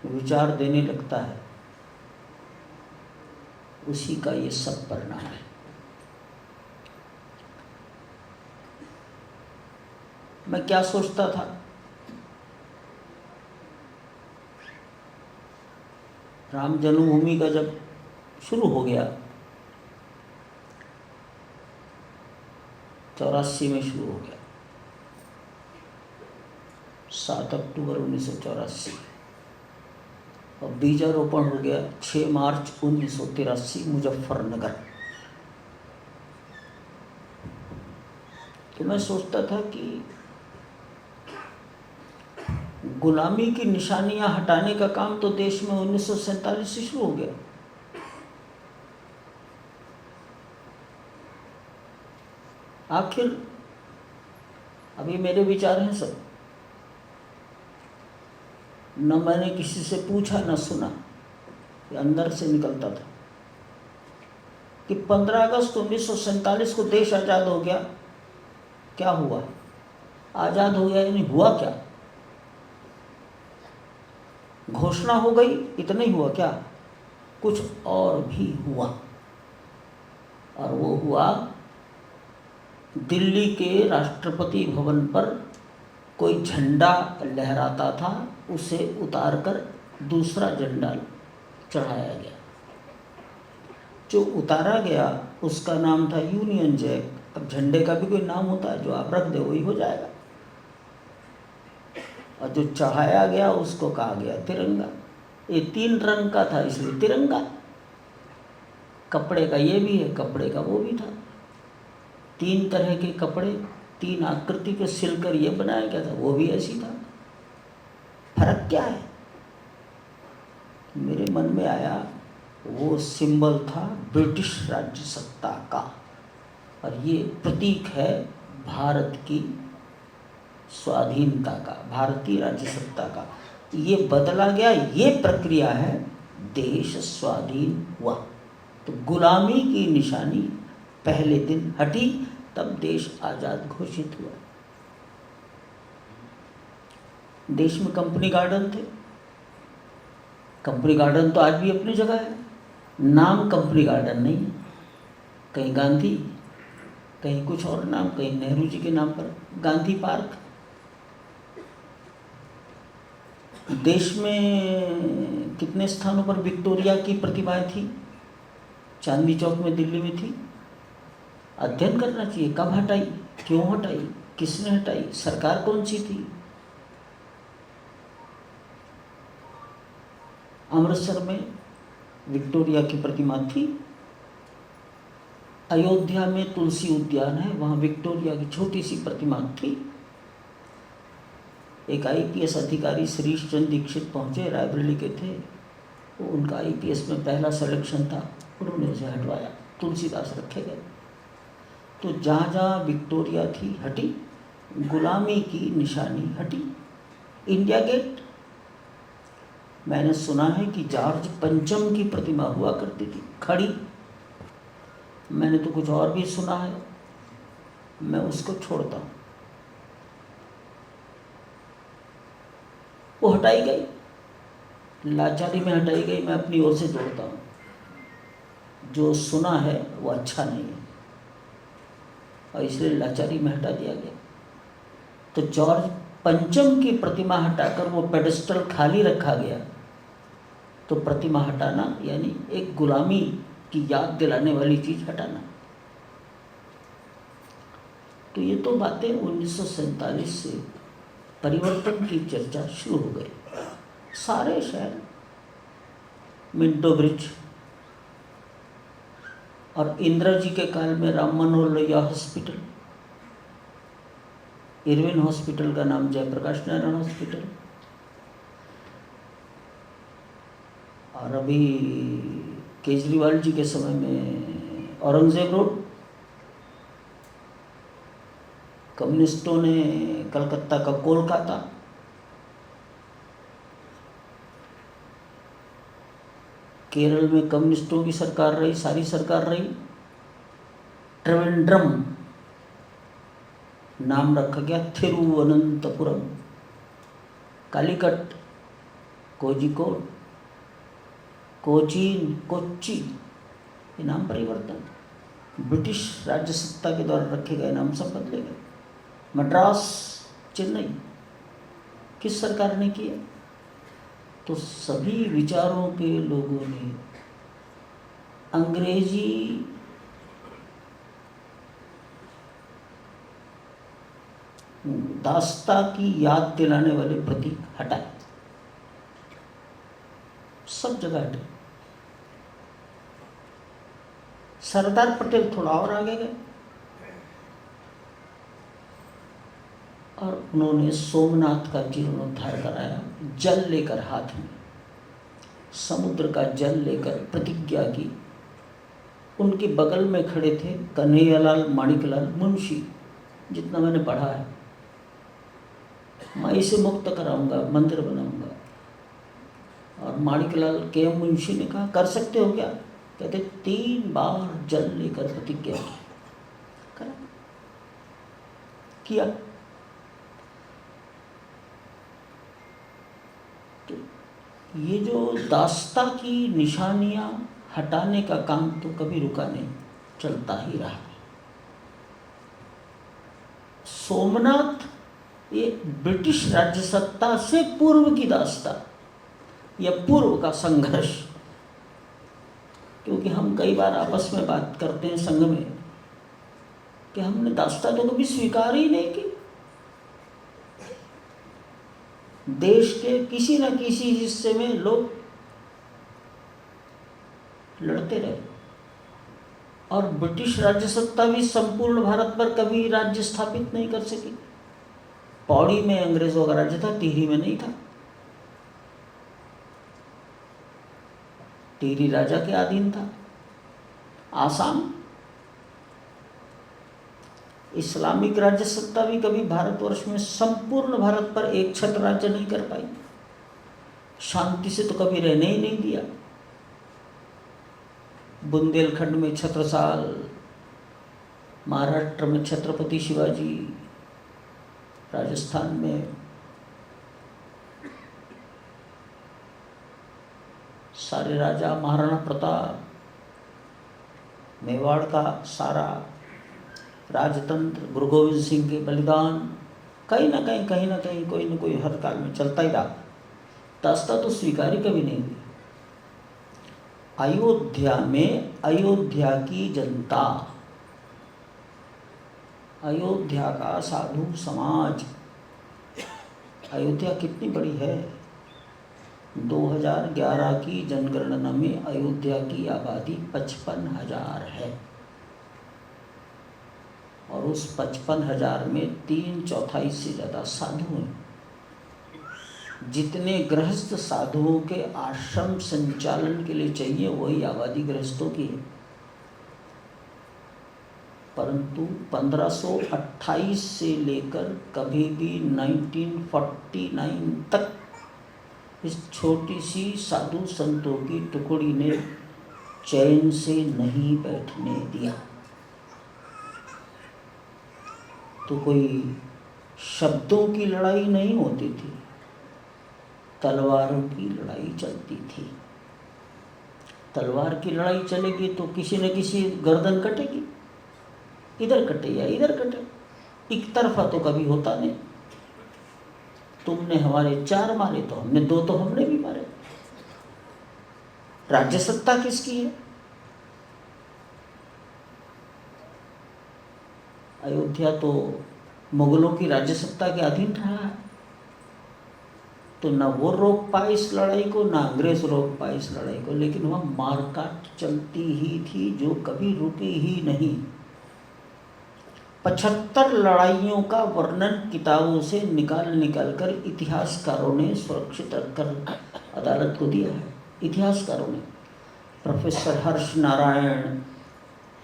विचार देने लगता है। उसी का ये सब परिणाम है। मैं क्या सोचता था, राम जन्मभूमि का जब शुरू हो गया, 84 में शुरू हो गया, 7 अक्टूबर 1984, और बीजारोपण हो गया 6 मार्च 1983 मुजफ्फरनगर। तो मैं सोचता था कि गुलामी की निशानियां हटाने का काम तो देश में 1947 से शुरू हो गया। आखिर अभी मेरे विचार हैं सब, न मैंने किसी से पूछा न सुना, ये अंदर से निकलता था कि 15 अगस्त 1947 को देश आज़ाद हो गया। क्या हुआ? आज़ाद हो गया यानी हुआ क्या? घोषणा हो गई, इतना ही हुआ क्या? कुछ और भी हुआ। और वो हुआ, दिल्ली के राष्ट्रपति भवन पर कोई झंडा लहराता था, उसे उतारकर दूसरा झंडा चढ़ाया गया। जो उतारा गया उसका नाम था यूनियन जैक। अब झंडे का भी कोई नाम होता है, जो आप रख दे वही हो जाएगा। और जो चढ़ाया गया उसको कहा गया तिरंगा। ये 3 रंग का था इसलिए तिरंगा। कपड़े का ये भी है, कपड़े का वो भी था। 3 तरह के कपड़े, 3 आकृति के सिलकर ये बनाया गया था, वो भी ऐसी था। फर्क क्या है? मेरे मन में आया, वो सिंबल था ब्रिटिश राज्य सत्ता का, और ये प्रतीक है भारत की स्वाधीनता का, भारतीय राज्य सत्ता का। ये बदला गया, ये प्रक्रिया है, देश स्वाधीन हुआ। तो गुलामी की निशानी पहले दिन हटी, तब देश आज़ाद घोषित हुआ। देश में कंपनी गार्डन थे। कंपनी गार्डन तो आज भी अपनी जगह है, नाम कंपनी गार्डन नहीं है। कहीं गांधी, कहीं कुछ और नाम, कहीं नेहरू जी के नाम पर गांधी पार्क। देश में कितने स्थानों पर विक्टोरिया की प्रतिमाएं थी? चांदनी चौक में दिल्ली में थी। अध्ययन करना चाहिए, कब हटाई, क्यों हटाई, किसने हटाई, सरकार कौन सी थी। अमृतसर में विक्टोरिया की प्रतिमा थी। अयोध्या में तुलसी उद्यान है, वहाँ विक्टोरिया की छोटी सी प्रतिमा थी। एक आईपीएस अधिकारी श्रीश चंद्र दीक्षित पहुँचे, रायबरेली के थे। वो उनका आईपीएस में पहला सिलेक्शन था, उन्होंने उसे हटवाया, तुलसीदास रखे गए। तो जहाँ जहाँ विक्टोरिया थी हटी, गुलामी की निशानी हटी। इंडिया गेट, मैंने सुना है कि जॉर्ज पंचम की प्रतिमा हुआ करती थी खड़ी। मैंने तो कुछ और भी सुना है, मैं उसको छोड़ता हूँ। वो हटाई गई, लाचारी में हटाई गई, मैं अपनी ओर से जोड़ता हूँ। जो सुना है वो अच्छा नहीं है, और इसलिए लाचारी में हटा दिया गया। तो जॉर्ज पंचम की प्रतिमा हटाकर वो पेडेस्टल खाली रखा गया। तो प्रतिमा हटाना यानी एक गुलामी की याद दिलाने वाली चीज़ हटाना। तो ये तो बातें 1947 से परिवर्तन की चर्चा शुरू हो गई। सारे शहर, मिंटो ब्रिज और इंदिरा जी के काल में Ram Manohar Lohia hospital, Irwin hospital का नाम जयप्रकाश नारायण हॉस्पिटल, और अभी केजरीवाल जी के समय में औरंगजेब रोड, कम्युनिस्टों ने कलकत्ता का कोलकाता, केरल में कम्युनिस्टों की सरकार रही, सारी सरकार रही। त्रिवेंद्रम नाम रखा गया थिरुवनंतपुरम, कालीकट, कोझिकोड, कोचीन, कोच्चि, ये नाम परिवर्तन ब्रिटिश राज्य सत्ता के द्वारा रखे गए नाम सब बदले गए। मद्रास, चेन्नई किस सरकार ने किया? तो सभी विचारों के लोगों ने अंग्रेजी दास्ता की याद दिलाने वाले प्रतीक हटाए, सब जगह हटे। सरदार पटेल थोड़ा और आगे गए और उन्होंने सोमनाथ का जीर्णोद्धार कराया, जल लेकर हाथ में, समुद्र का जल लेकर प्रतिज्ञा की। उनके बगल में खड़े थे कन्हैयालाल माणिकलाल मुंशी, जितना मैंने पढ़ा है, मैं इसे मुक्त कराऊंगा, मंदिर बनाऊंगा। और माणिकलाल के मुंशी ने कहा कर सकते हो क्या? कहते 3 बार जल लेकर प्रतिज्ञा की, करा, किया। तो ये जो दास्ता की निशानियां हटाने का काम तो कभी रुका नहीं, चलता ही रहा। सोमनाथ ये ब्रिटिश राज्य सत्ता से पूर्व की दास्ता या पूर्व का संघर्ष, क्योंकि हम कई बार आपस में बात करते हैं संघ में कि हमने दास्ता तो कभी स्वीकार ही नहीं की। देश के किसी न किसी हिस्से में लोग लड़ते रहे और ब्रिटिश राज्य सत्ता भी संपूर्ण भारत पर कभी राज्य स्थापित नहीं कर सकी। पौड़ी में अंग्रेजों का राज्य था, टिहरी में नहीं था। टिहरी राजा के अधीन था। आसाम, इस्लामिक राज्य सत्ता भी कभी भारतवर्ष में संपूर्ण भारत पर एक छत्र राज्य नहीं कर पाई, शांति से तो कभी रहने ही नहीं दिया। बुंदेलखंड में छत्रसाल, महाराष्ट्र में छत्रपति शिवाजी, राजस्थान में सारे राजा महाराणा प्रताप, मेवाड़ का सारा राजतंत्र, गुरु गोविंद सिंह के बलिदान, कहीं ना कहीं कोई ना कोई हर काल में चलता ही रहा। दास्ता तो स्वीकार ही कभी नहीं हुई। अयोध्या में अयोध्या की जनता, अयोध्या का साधु समाज, अयोध्या कितनी बड़ी है? 2011 की जनगणना में अयोध्या की आबादी 55,000 है और उस 55,000 में 3/4 से ज़्यादा साधु हैं। जितने गृहस्थ साधुओं के आश्रम संचालन के लिए चाहिए वही आबादी गृहस्थों की है, परंतु 1528 से लेकर कभी भी 1949 तक इस छोटी सी साधु संतों की टुकड़ी ने चैन से नहीं बैठने दिया। तो कोई शब्दों की लड़ाई नहीं होती थी, तलवारों की लड़ाई चलती थी। तलवार की लड़ाई चलेगी तो किसी न किसी गर्दन कटेगी, इधर कटे या इधर कटे, एक तरफा तो कभी होता नहीं। तुमने हमारे 4 मारे तो हमने 2 तो हमने भी मारे। राज्य सत्ता किसकी है? अयोध्या तो मुगलों की राज्य सत्ता के अधीन रहा है, तो न वो रोक पाए इस लड़ाई को, न अंग्रेज रोक पाए इस लड़ाई को, लेकिन वह मारकाट चलती ही थी जो कभी रुकी ही नहीं। 75 लड़ाइयों का वर्णन किताबों से निकाल कर इतिहासकारों ने सुरक्षित रखकर अदालत को दिया है। इतिहासकारों ने, professor Harsh Narayan,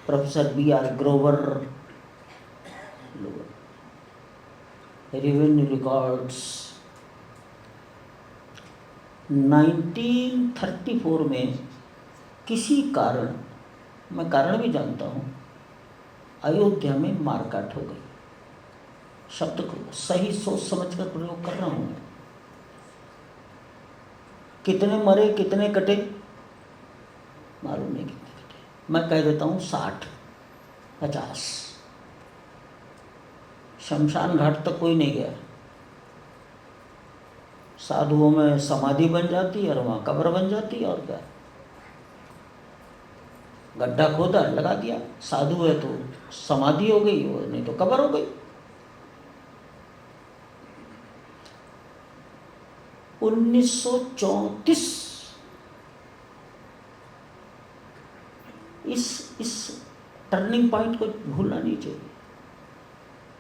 professor B.R. Grover, revenue records, 1934 में किसी कारण, मैं कारण भी जानता हूँ, अयोध्या में मारकाट हो गई। शब्द को सही सोच समझकर प्रयोग कर रहा हूँ मैं। कितने मरे, कितने कटे, मालूम नहीं कितने कटे। मैं कह देता हूँ 60-50। शमशान घाट तक कोई नहीं गया। साधुओं में समाधि बन जाती और वहाँ कब्र बन जाती, और क्या, गड्ढा खोदा लगा दिया। साधु है तो समाधि हो गई, वो नहीं तो कब्र हो गई। 1934 इस टर्निंग पॉइंट को भूलना नहीं चाहिए।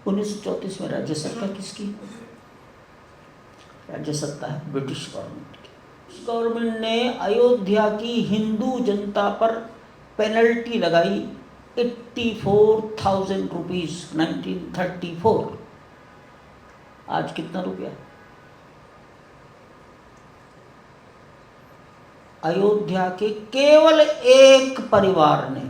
1934 में राज्य सत्ता किसकी? राज्य सत्ता है ब्रिटिश गवर्नमेंट की। उस गवर्नमेंट ने अयोध्या की हिंदू जनता पर पेनल्टी लगाई 84,000 रुपीज 1934। आज कितना रुपया? अयोध्या के केवल एक परिवार ने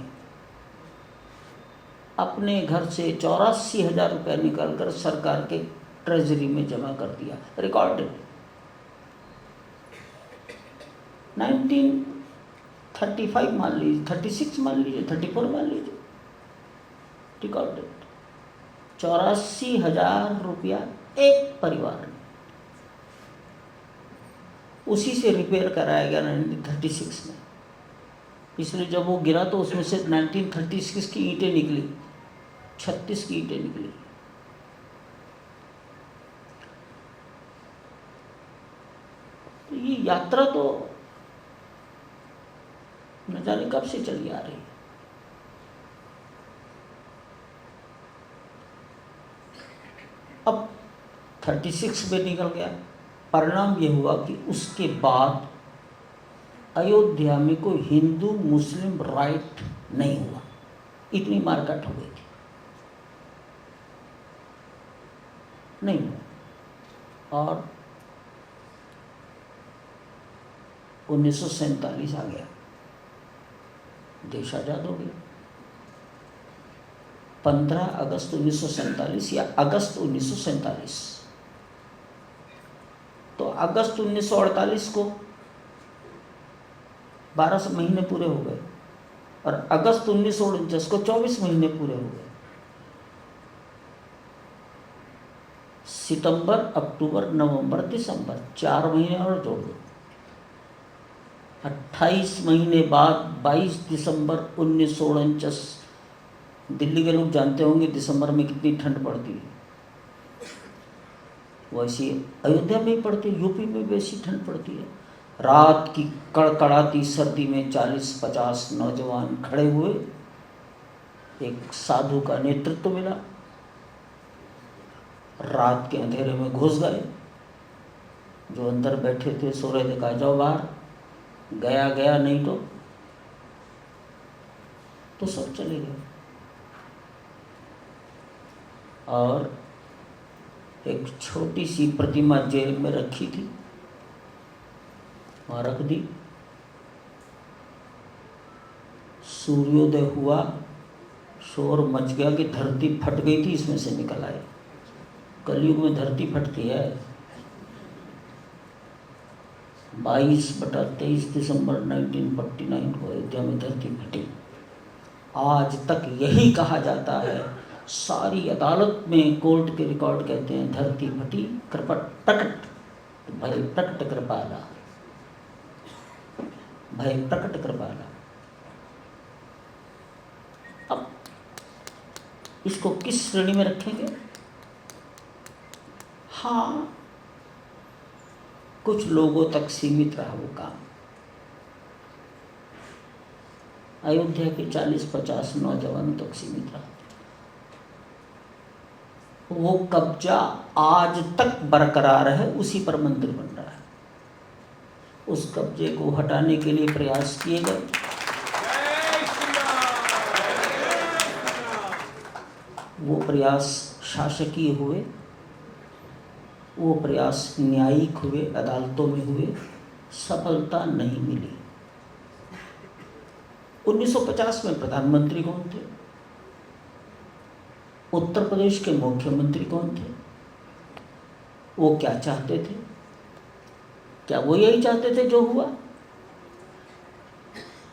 अपने घर से 84,000 रुपया निकालकर सरकार के ट्रेजरी में जमा कर दिया। रिकॉर्डेड 1935 मान लीजिए, 36 मान लीजिए, 34 मान लीजिए, रिकॉर्डेड 84,000 रुपया एक परिवार ने। उसी से रिपेयर कराया गया 1936 में। इसलिए जब वो गिरा तो उसमें से 1936 की ईंटें निकली, 36 की ईंटें निकली। तो ये यात्रा तो न जाने कब से चली आ रही है। अब 36 में निकल गया। परिणाम ये हुआ कि उसके बाद अयोध्या में कोई हिंदू मुस्लिम राइट नहीं हुआ। इतनी मारकाट हो गई थी, नहीं हुआ। और 1947 आ गया, देश आजाद हो गया। 15 अगस्त 1947 या अगस्त 1947। तो अगस्त 1948 को 12 महीने पूरे हो गए और अगस्त 1949 को 24 महीने पूरे हो गए। सितंबर, अक्टूबर, नवंबर, दिसंबर 4 महीने और जोड़ दो। 28 महीने बाद 22 दिसंबर 1949। दिल्ली के लोग जानते होंगे दिसंबर में कितनी ठंड पड़ती है, वैसी अयोध्या में ही पड़ती है। यूपी में भी ऐसी ठंड पड़ती है। रात की कड़कड़ाती सर्दी में 40-50 नौजवान खड़े हुए, एक साधु का नेतृत्व मिला, रात के अंधेरे में घुस गए। जो अंदर बैठे थे सो रहे थे, कहा जाओ बाहर, गया गया, नहीं तो सब चले गए। और एक छोटी सी प्रतिमा जेल में रखी थी, वहाँ रख दी। सूर्योदय हुआ, शोर मच गया कि धरती फट गई थी, इसमें से निकल आए। कलयुग में धरती फटती है। 22/23 दिसंबर 1949 को अयोध्या में धरती फटी। आज तक यही कहा जाता है, सारी अदालत में कोर्ट के रिकॉर्ड कहते हैं धरती फटी, प्रकट भय प्रकट कृपाला, भय प्रकट कृपाला। अब इसको किस श्रेणी में रखेंगे? हाँ, कुछ लोगों तक सीमित रहा वो काम। अयोध्या के 40-50 नौजवानों तक सीमित रहा। वो कब्जा आज तक बरकरार है, उसी पर मंदिर बन रहा है। उस कब्जे को हटाने के लिए प्रयास किए गए। वो प्रयास शासकीय हुए, वो प्रयास न्यायिक हुए, अदालतों में हुए, सफलता नहीं मिली। 1950 में प्रधानमंत्री कौन थे? उत्तर प्रदेश के मुख्यमंत्री कौन थे? वो क्या चाहते थे? क्या वो यही चाहते थे जो हुआ?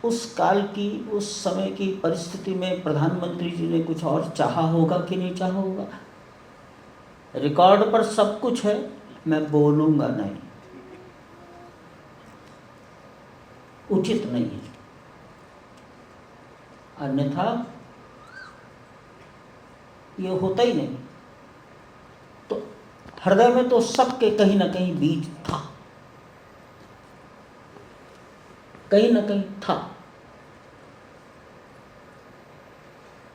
उस काल की, उस समय की परिस्थिति में प्रधानमंत्री जी ने कुछ और चाहा होगा कि नहीं चाहा होगा? रिकॉर्ड पर सब कुछ है, मैं बोलूंगा नहीं, उचित नहीं है। अन्यथा ये होता ही नहीं। तो हृदय में तो सबके कहीं ना कहीं बीज था, कहीं ना कहीं था।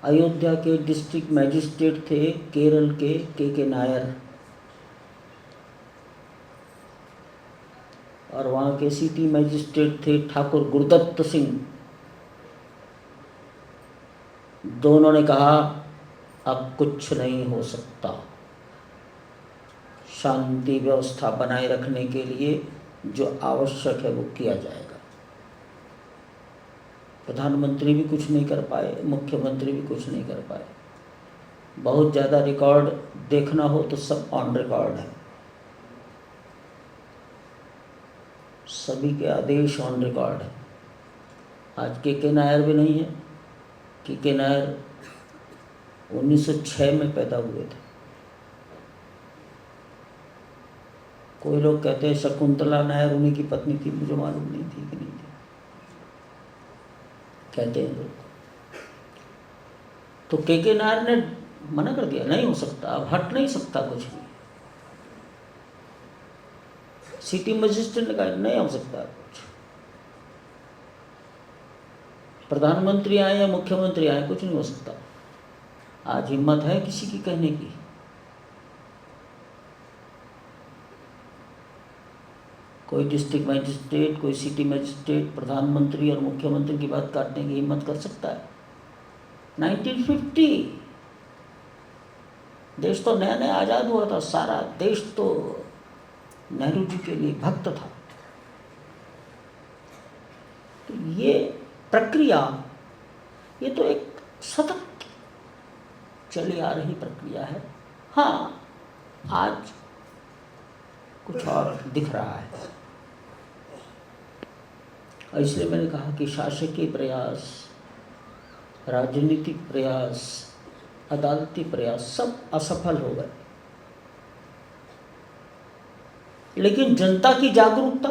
अयोध्या के डिस्ट्रिक्ट मैजिस्ट्रेट थे केरल के नायर, और वहाँ के सिटी मैजिस्ट्रेट थे ठाकुर गुरदत्त सिंह। दोनों ने कहा अब कुछ नहीं हो सकता, शांति व्यवस्था बनाए रखने के लिए जो आवश्यक है वो किया जाएगा। प्रधानमंत्री भी कुछ नहीं कर पाए, मुख्यमंत्री भी कुछ नहीं कर पाए। बहुत ज़्यादा रिकॉर्ड देखना हो तो सब ऑन रिकॉर्ड है, सभी के आदेश ऑन रिकॉर्ड है। आज के नायर भी नहीं है। के नायर 1906 में पैदा हुए थे। कोई लोग कहते हैं शकुंतला नायर उन्हीं की पत्नी थी, मुझे मालूम नहीं थी कि नहीं थी, कहते हैं लोग। तो के नायर ने मना कर दिया, नहीं हो सकता, अब हट नहीं सकता कुछ भी। सिटी मजिस्ट्रेट ने कहा नहीं हो सकता कुछ। प्रधानमंत्री आए या मुख्यमंत्री आए, कुछ नहीं हो सकता। आज हिम्मत है किसी की कहने की? कोई डिस्ट्रिक्ट मैजिस्ट्रेट, कोई सिटी मैजिस्ट्रेट प्रधानमंत्री और मुख्यमंत्री की बात काटने की हिम्मत कर सकता है? 1950 देश तो नया नया आज़ाद हुआ था, सारा देश तो नेहरू जी के लिए भक्त था। तो ये प्रक्रिया, ये तो एक सतत चली आ रही प्रक्रिया है। हाँ, आज कुछ और दिख रहा है, और इसलिए मैंने कहा कि शासकीय प्रयास, राजनीतिक प्रयास, अदालती प्रयास सब असफल हो गए। लेकिन जनता की जागरूकता,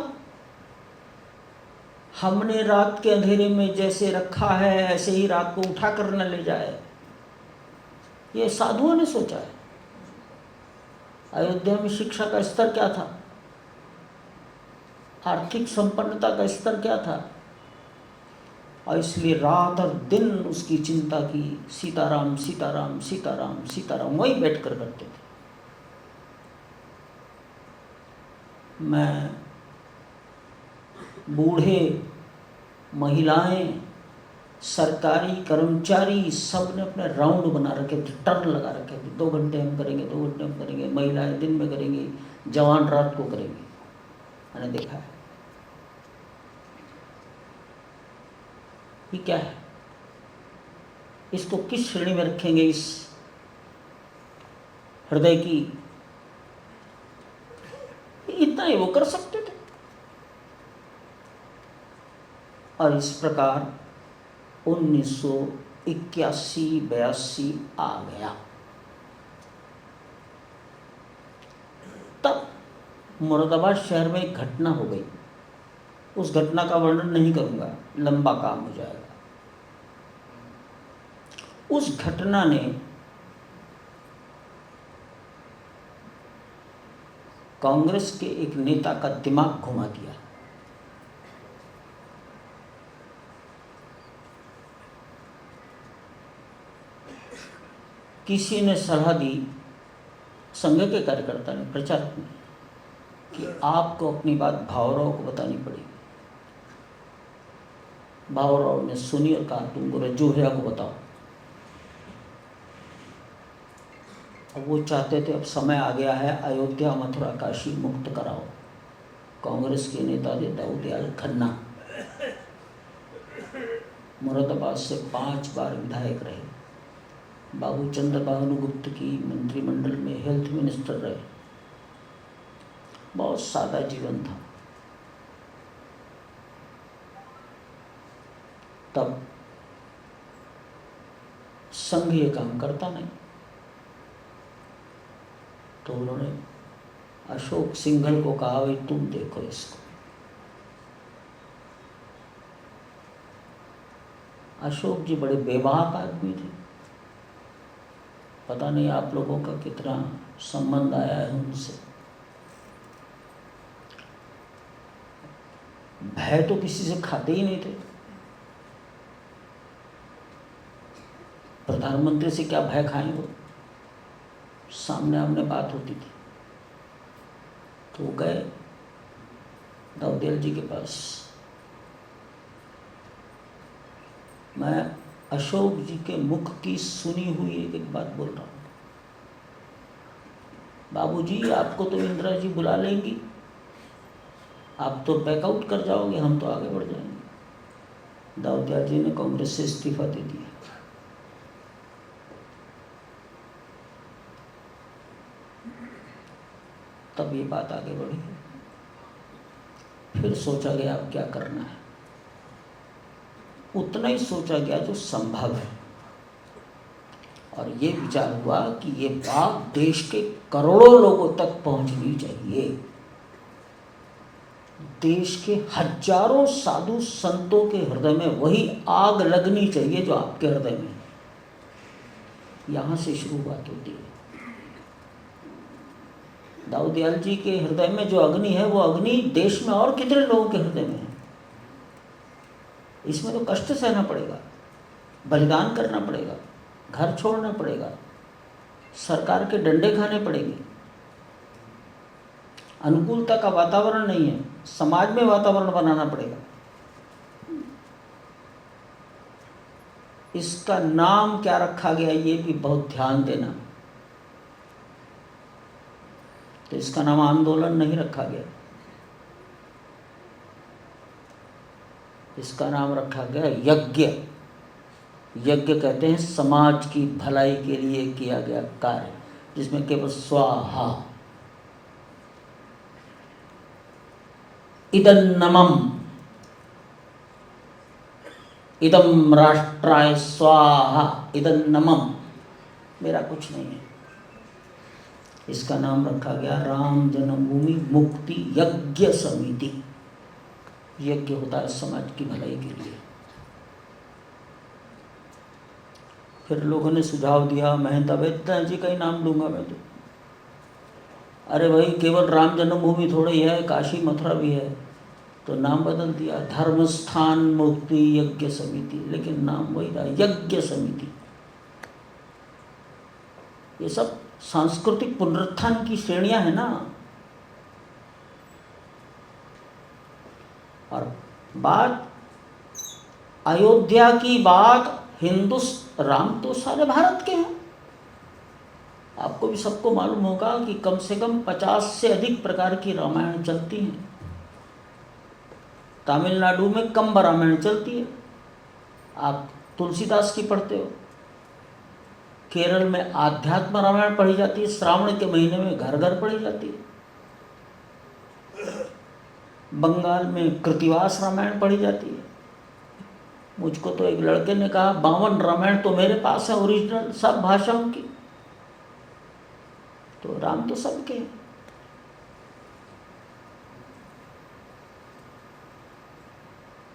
हमने रात के अंधेरे में जैसे रखा है ऐसे ही रात को उठा कर न ले जाए, ये साधुओं ने सोचा है। अयोध्या में शिक्षा का स्तर क्या था, आर्थिक संपन्नता का स्तर क्या था, और इसलिए रात और दिन उसकी चिंता की। सीताराम सीताराम सीताराम सीताराम वही बैठ कर करते थे। मैं, बूढ़े, महिलाएं, सरकारी कर्मचारी सब ने अपने राउंड बना रखे थे, टर्न लगा रखे थे। 2 घंटे हम करेंगे, 2 घंटे हम करेंगे, महिलाएं दिन में करेंगी, जवान रात को करेंगे। मैंने देखा है। ये क्या है? इसको किस श्रेणी में रखेंगे? इस हृदय की, इतना ही वो कर सकते थे। और इस प्रकार 1981-82 आ गया। तब मुरादाबाद शहर में एक घटना हो गई। उस घटना का वर्णन नहीं करूंगा, लंबा काम हो जाएगा। उस घटना ने कांग्रेस के एक नेता का दिमाग घुमा दिया। किसी ने सलाह दी, संघ के कार्यकर्ता ने, प्रचारक ने, कि आपको अपनी बात भावराव को बतानी पड़ेगी। भावराव ने सुनी और कहा, तुम बोले जोहिया को बताओ। अब वो चाहते थे अब समय आ गया है, अयोध्या मथुरा काशी मुक्त कराओ। कांग्रेस के नेता थे दाऊदयाल खन्ना, मुरादाबाद से 5 बार विधायक रहे। बाबू चंद्र भानुगुप्त की मंत्रिमंडल में हेल्थ मिनिस्टर रहे। बहुत सादा जीवन था। तब संघ ये काम करता नहीं, तो उन्होंने अशोक सिंघल को कहा, भाई तुम देखो इसको। अशोक जी बड़े बेबाक आदमी थे। पता नहीं आप लोगों का कितना संबंध आया है उनसे। भय तो किसी से खाते ही नहीं थे। प्रधानमंत्री से क्या भय खाएं वो, सामने आमने बात होती थी। तो गए दाऊदयाल जी के पास। मैं अशोक जी के मुख की सुनी हुई एक बात बोल रहा हूँ। बाबूजी, आपको तो इंदिरा जी बुला लेंगी, आप तो बैकआउट कर जाओगे, हम तो आगे बढ़ जाएंगे। दाऊदयाल जी ने कांग्रेस से इस्तीफा दे दिया। तब ये बात आगे बढ़ी। फिर सोचा गया अब क्या करना है। उतना ही सोचा गया जो संभव है, और ये विचार हुआ कि ये बात देश के करोड़ों लोगों तक पहुंचनी चाहिए। देश के हजारों साधु संतों के हृदय में वही आग लगनी चाहिए जो आपके हृदय में है। यहाँ से शुरुआत होती है। दाऊदयाल जी के हृदय में जो अग्नि है, वो अग्नि देश में और कितने लोगों के हृदय में है। इसमें तो कष्ट सहना पड़ेगा, बलिदान करना पड़ेगा, घर छोड़ना पड़ेगा, सरकार के डंडे खाने पड़ेंगे। अनुकूलता का वातावरण नहीं है, समाज में वातावरण बनाना पड़ेगा। इसका नाम क्या रखा गया, ये भी बहुत ध्यान देना। तो इसका नाम आंदोलन नहीं रखा गया, इसका नाम रखा गया यज्ञ। यज्ञ कहते हैं समाज की भलाई के लिए किया गया कार्य, जिसमें केवल स्वाहा इदन्नमम इदम राष्ट्राय स्वाहा इदन्नमम, मेरा कुछ नहीं है। इसका नाम रखा गया राम जन्मभूमि मुक्ति यज्ञ समिति। यज्ञ होता है समाज की भलाई के लिए। फिर लोगों ने सुझाव दिया, महंता वेदना जी का ही नाम लूंगा मैं तो। अरे भाई, केवल राम जन्मभूमि थोड़ी है, काशी मथुरा भी है। तो नाम बदल दिया, धर्म स्थान मुक्ति यज्ञ समिति, लेकिन नाम वही रहा, यज्ञ समिति। ये सब सांस्कृतिक पुनरुत्थान की श्रेणियां हैं ना। और बात अयोध्या की बात राम तो सारे भारत के हैं। आपको भी सबको मालूम होगा कि कम से कम 50 से अधिक प्रकार की रामायण चलती हैं। तमिलनाडु में कंब रामायण चलती है, आप तुलसीदास की पढ़ते हो। केरल में आध्यात्म रामायण पढ़ी जाती है, श्रावण के महीने में घर घर पढ़ी जाती है। बंगाल में कृतिवास रामायण पढ़ी जाती है। मुझको तो एक लड़के ने कहा 52 रामायण तो मेरे पास है ओरिजिनल, सब भाषाओं की। तो राम तो सबके हैं।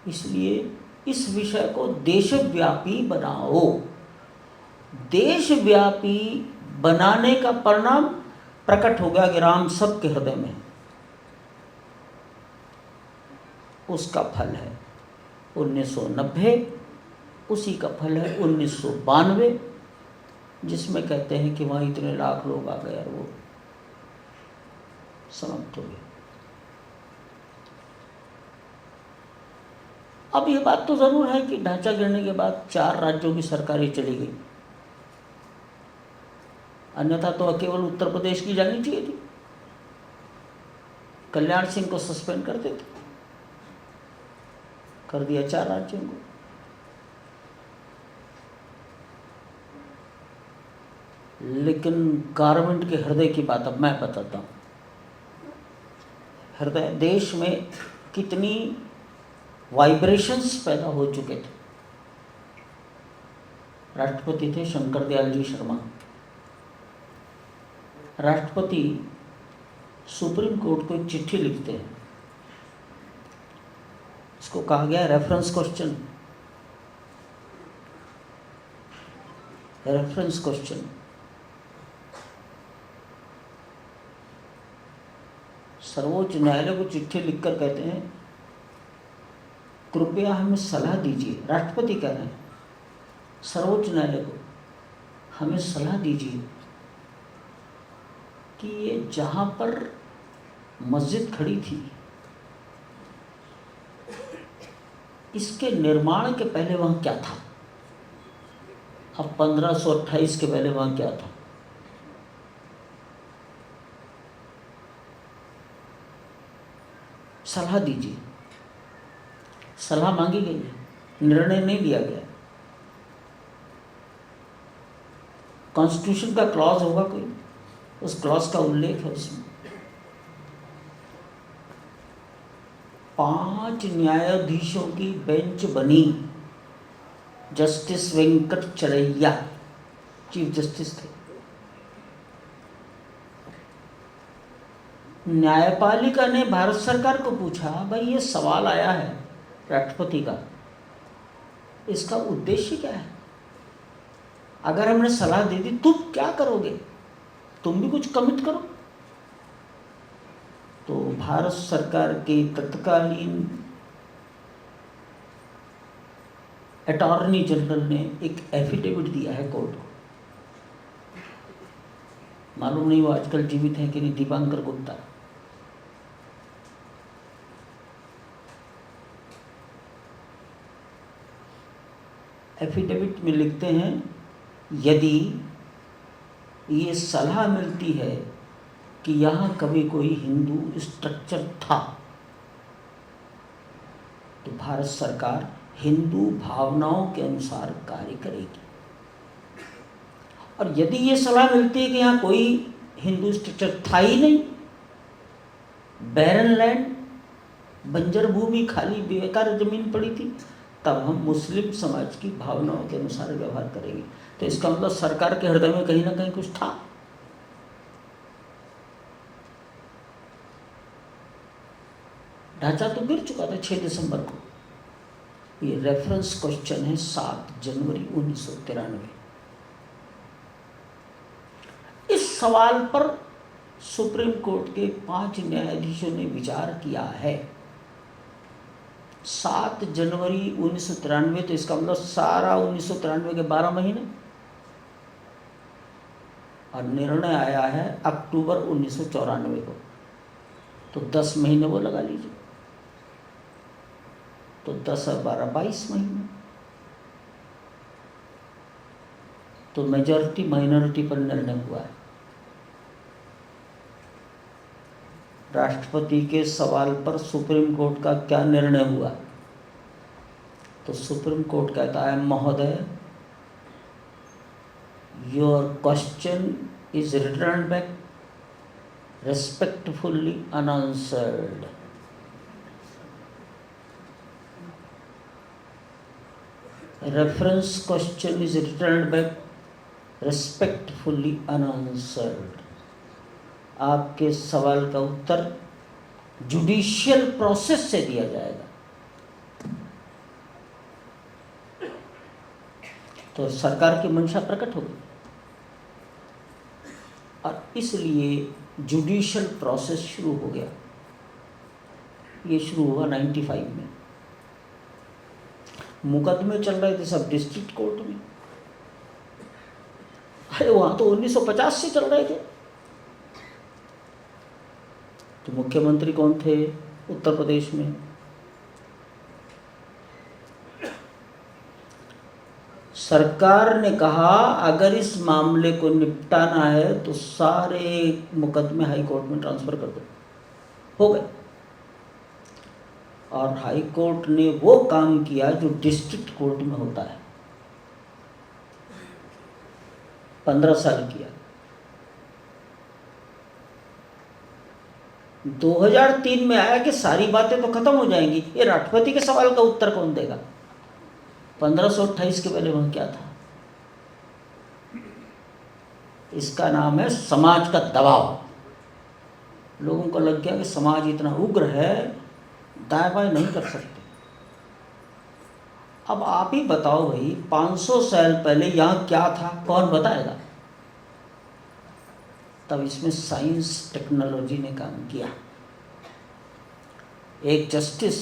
इसलिए इस विषय को देशव्यापी बनाओ। देशव्यापी बनाने का परिणाम प्रकट हो गया कि राम सबके हृदय में, उसका फल है 1990, उसी का फल है 1992, जिसमें कहते हैं कि वहाँ इतने लाख लोग आ गए और वो समाप्त हो गए। अब ये बात तो ज़रूर है कि ढांचा गिरने के बाद 4 राज्यों की सरकारें चली गई, अन्यथा तो केवल उत्तर प्रदेश की जानी चाहिए थी। कल्याण सिंह को सस्पेंड कर देते, कर दिया 4 राज्यों को। लेकिन गारमेंट के हृदय की बात अब मैं बताता हूँ। हृदय देश में कितनी वाइब्रेशंस पैदा हो चुके थे। राष्ट्रपति थे शंकर दयाल जी शर्मा। राष्ट्रपति सुप्रीम कोर्ट को एक चिट्ठी लिखते हैं, इसको कहा गया है रेफरेंस क्वेश्चन। रेफरेंस क्वेश्चन सर्वोच्च न्यायालय को चिट्ठी लिखकर कहते हैं कृपया हमें सलाह दीजिए। राष्ट्रपति कह रहे हैं सर्वोच्च न्यायालय को, हमें सलाह दीजिए कि ये जहाँ पर मस्जिद खड़ी थी, इसके निर्माण के पहले वहाँ क्या था। अब 1528 के पहले वहाँ क्या था। सलाह दीजिए। सलाह मांगी गई है, निर्णय नहीं लिया गया। कॉन्स्टिट्यूशन का क्लॉज होगा कोई, उस क्लॉज का उल्लेख है उसमें। 5 न्यायाधीशों की बेंच बनी। Justice Venkatachaliah chief justice थे। न्यायपालिका ने भारत सरकार को पूछा, भाई ये सवाल आया है राष्ट्रपति का, इसका उद्देश्य क्या है। अगर हमने सलाह दे दी तुम क्या करोगे, तुम भी कुछ कमिट करो। तो भारत सरकार के तत्कालीन अटॉर्नी जनरल ने एक एफिडेविट दिया है कोर्ट को। मालूम नहीं वो आजकल जीवित हैं कि नहीं, दीपांकर गुप्ता। एफिडेविट में लिखते हैं यदि ये सलाह मिलती है कि यहाँ कभी कोई हिंदू स्ट्रक्चर था, तो भारत सरकार हिंदू भावनाओं के अनुसार कार्य करेगी। और यदि ये सलाह मिलती है कि यहाँ कोई हिंदू स्ट्रक्चर था ही नहीं, बैरन लैंड, बंजर भूमि, खाली बेकार जमीन पड़ी थी, तब हम मुस्लिम समाज की भावनाओं के अनुसार व्यवहार करेंगे। तो इसका मतलब सरकार के हृदय में कहीं ना कहीं कुछ था। ढांचा तो गिर चुका था 6 दिसंबर को। ये रेफरेंस क्वेश्चन है 7 जनवरी 1993। इस सवाल पर सुप्रीम कोर्ट के 5 न्यायाधीशों ने विचार किया है। 7 जनवरी 1993, तो इसका मतलब सारा 1993 के 12 महीने। और निर्णय आया है अक्टूबर 1994 को, तो 10 महीने वो लगा लीजिए, तो 10 और 12 22 महीने। तो मेजॉरिटी माइनॉरिटी पर निर्णय हुआ है। राष्ट्रपति के सवाल पर सुप्रीम कोर्ट का क्या निर्णय हुआ, तो सुप्रीम कोर्ट कहता है महोदय, your question is return back respectfully unanswered. Reference question is returned back respectfully unanswered. आपके सवाल का उत्तर जुडिशियल प्रोसेस से दिया जाएगा। तो सरकार की मंशा प्रकट होगी, और इसलिए जुडिशियल प्रोसेस शुरू हो गया। ये शुरू हुआ 95 में। मुकदमे चल रहे थे सब डिस्ट्रिक्ट कोर्ट में। अरे वहाँ तो 1950 से चल रहे थे। तो मुख्यमंत्री कौन थे उत्तर प्रदेश में? सरकार ने कहा अगर इस मामले को निपटाना है तो सारे मुकदमे हाई कोर्ट में ट्रांसफ़र कर दो। हो गए। और हाई कोर्ट ने वो काम किया जो डिस्ट्रिक्ट कोर्ट में होता है। 15 साल किया। 2003 में आया कि सारी बातें तो खत्म हो जाएंगी, ये राष्ट्रपति के सवाल का उत्तर कौन देगा। 1528 के पहले वह क्या था? इसका नाम है समाज का दबाव। लोगों को लग गया कि समाज इतना उग्र है, दाएं बाएं नहीं कर सकते। अब आप ही बताओ भाई, 500 साल पहले यहाँ क्या था, कौन बताएगा? तब इसमें साइंस टेक्नोलॉजी ने काम किया। एक जस्टिस,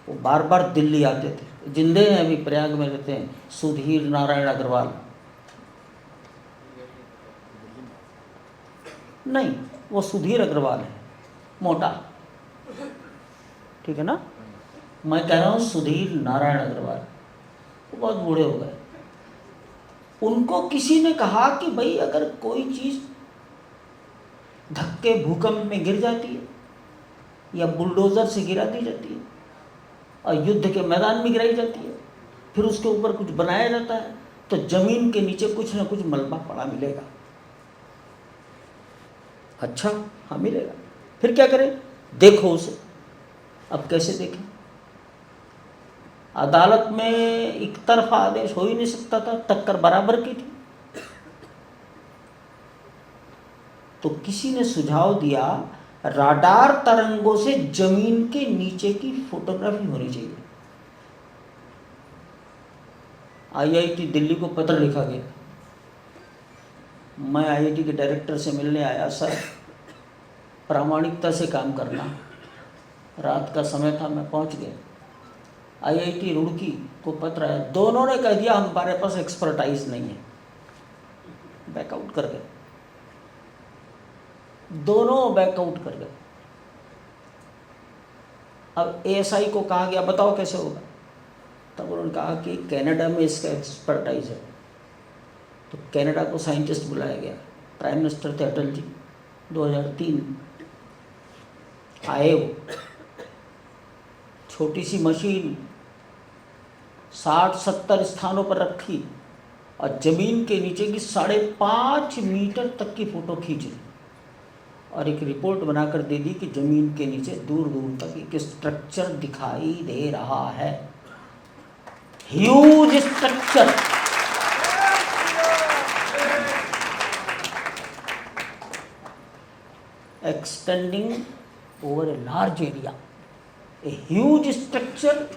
वो बार बार दिल्ली आते थे, जिंदे हैं अभी, प्रयाग में रहते हैं, सुधीर नारायण अग्रवाल। नहीं, वो सुधीर अग्रवाल है, मोटा, ठीक है ना? मैं कह रहा हूँ सुधीर नारायण अग्रवाल। वो बहुत बूढ़े हो गए। उनको किसी ने कहा कि भाई अगर कोई चीज़ धक्के भूकंप में गिर जाती है या बुलडोज़र से गिरा दी जाती है और युद्ध के मैदान में गिराई जाती है, फिर उसके ऊपर कुछ बनाया जाता है, तो ज़मीन के नीचे कुछ ना कुछ मलबा पड़ा मिलेगा। अच्छा, हाँ मिलेगा। फिर क्या करें? देखो उसे। अब कैसे देखें? अदालत में एक तरफा आदेश हो ही नहीं सकता था, टक्कर बराबर की थी। तो किसी ने सुझाव दिया राडार तरंगों से जमीन के नीचे की फोटोग्राफी होनी चाहिए। आईआईटी दिल्ली को पत्र लिखा गया। मैं आईआईटी के डायरेक्टर से मिलने आया, सर प्रामाणिकता से काम करना। रात का समय था, मैं पहुंच गया। आईआईटी रुड़की को पत्र आया, दोनों ने कह दिया हमारे पास एक्सपर्टाइज नहीं है, बैकआउट कर गए। दोनों बैकआउट कर गए। अब एएसआई को कहा गया बताओ कैसे होगा, तब उन्होंने कहा कि कनाडा में इसका एक्सपर्टाइज है। तो कनाडा को साइंटिस्ट बुलाया गया, प्राइम मिनिस्टर थे अटल जी। 2003 आए वो, छोटी सी मशीन 60-70 स्थानों पर रखी और ज़मीन के नीचे की 5.5 मीटर तक की फ़ोटो खींची और एक रिपोर्ट बनाकर दे दी कि ज़मीन के नीचे दूर दूर तक एक स्ट्रक्चर दिखाई दे रहा है, huge structure. Extending over a large area, a huge structure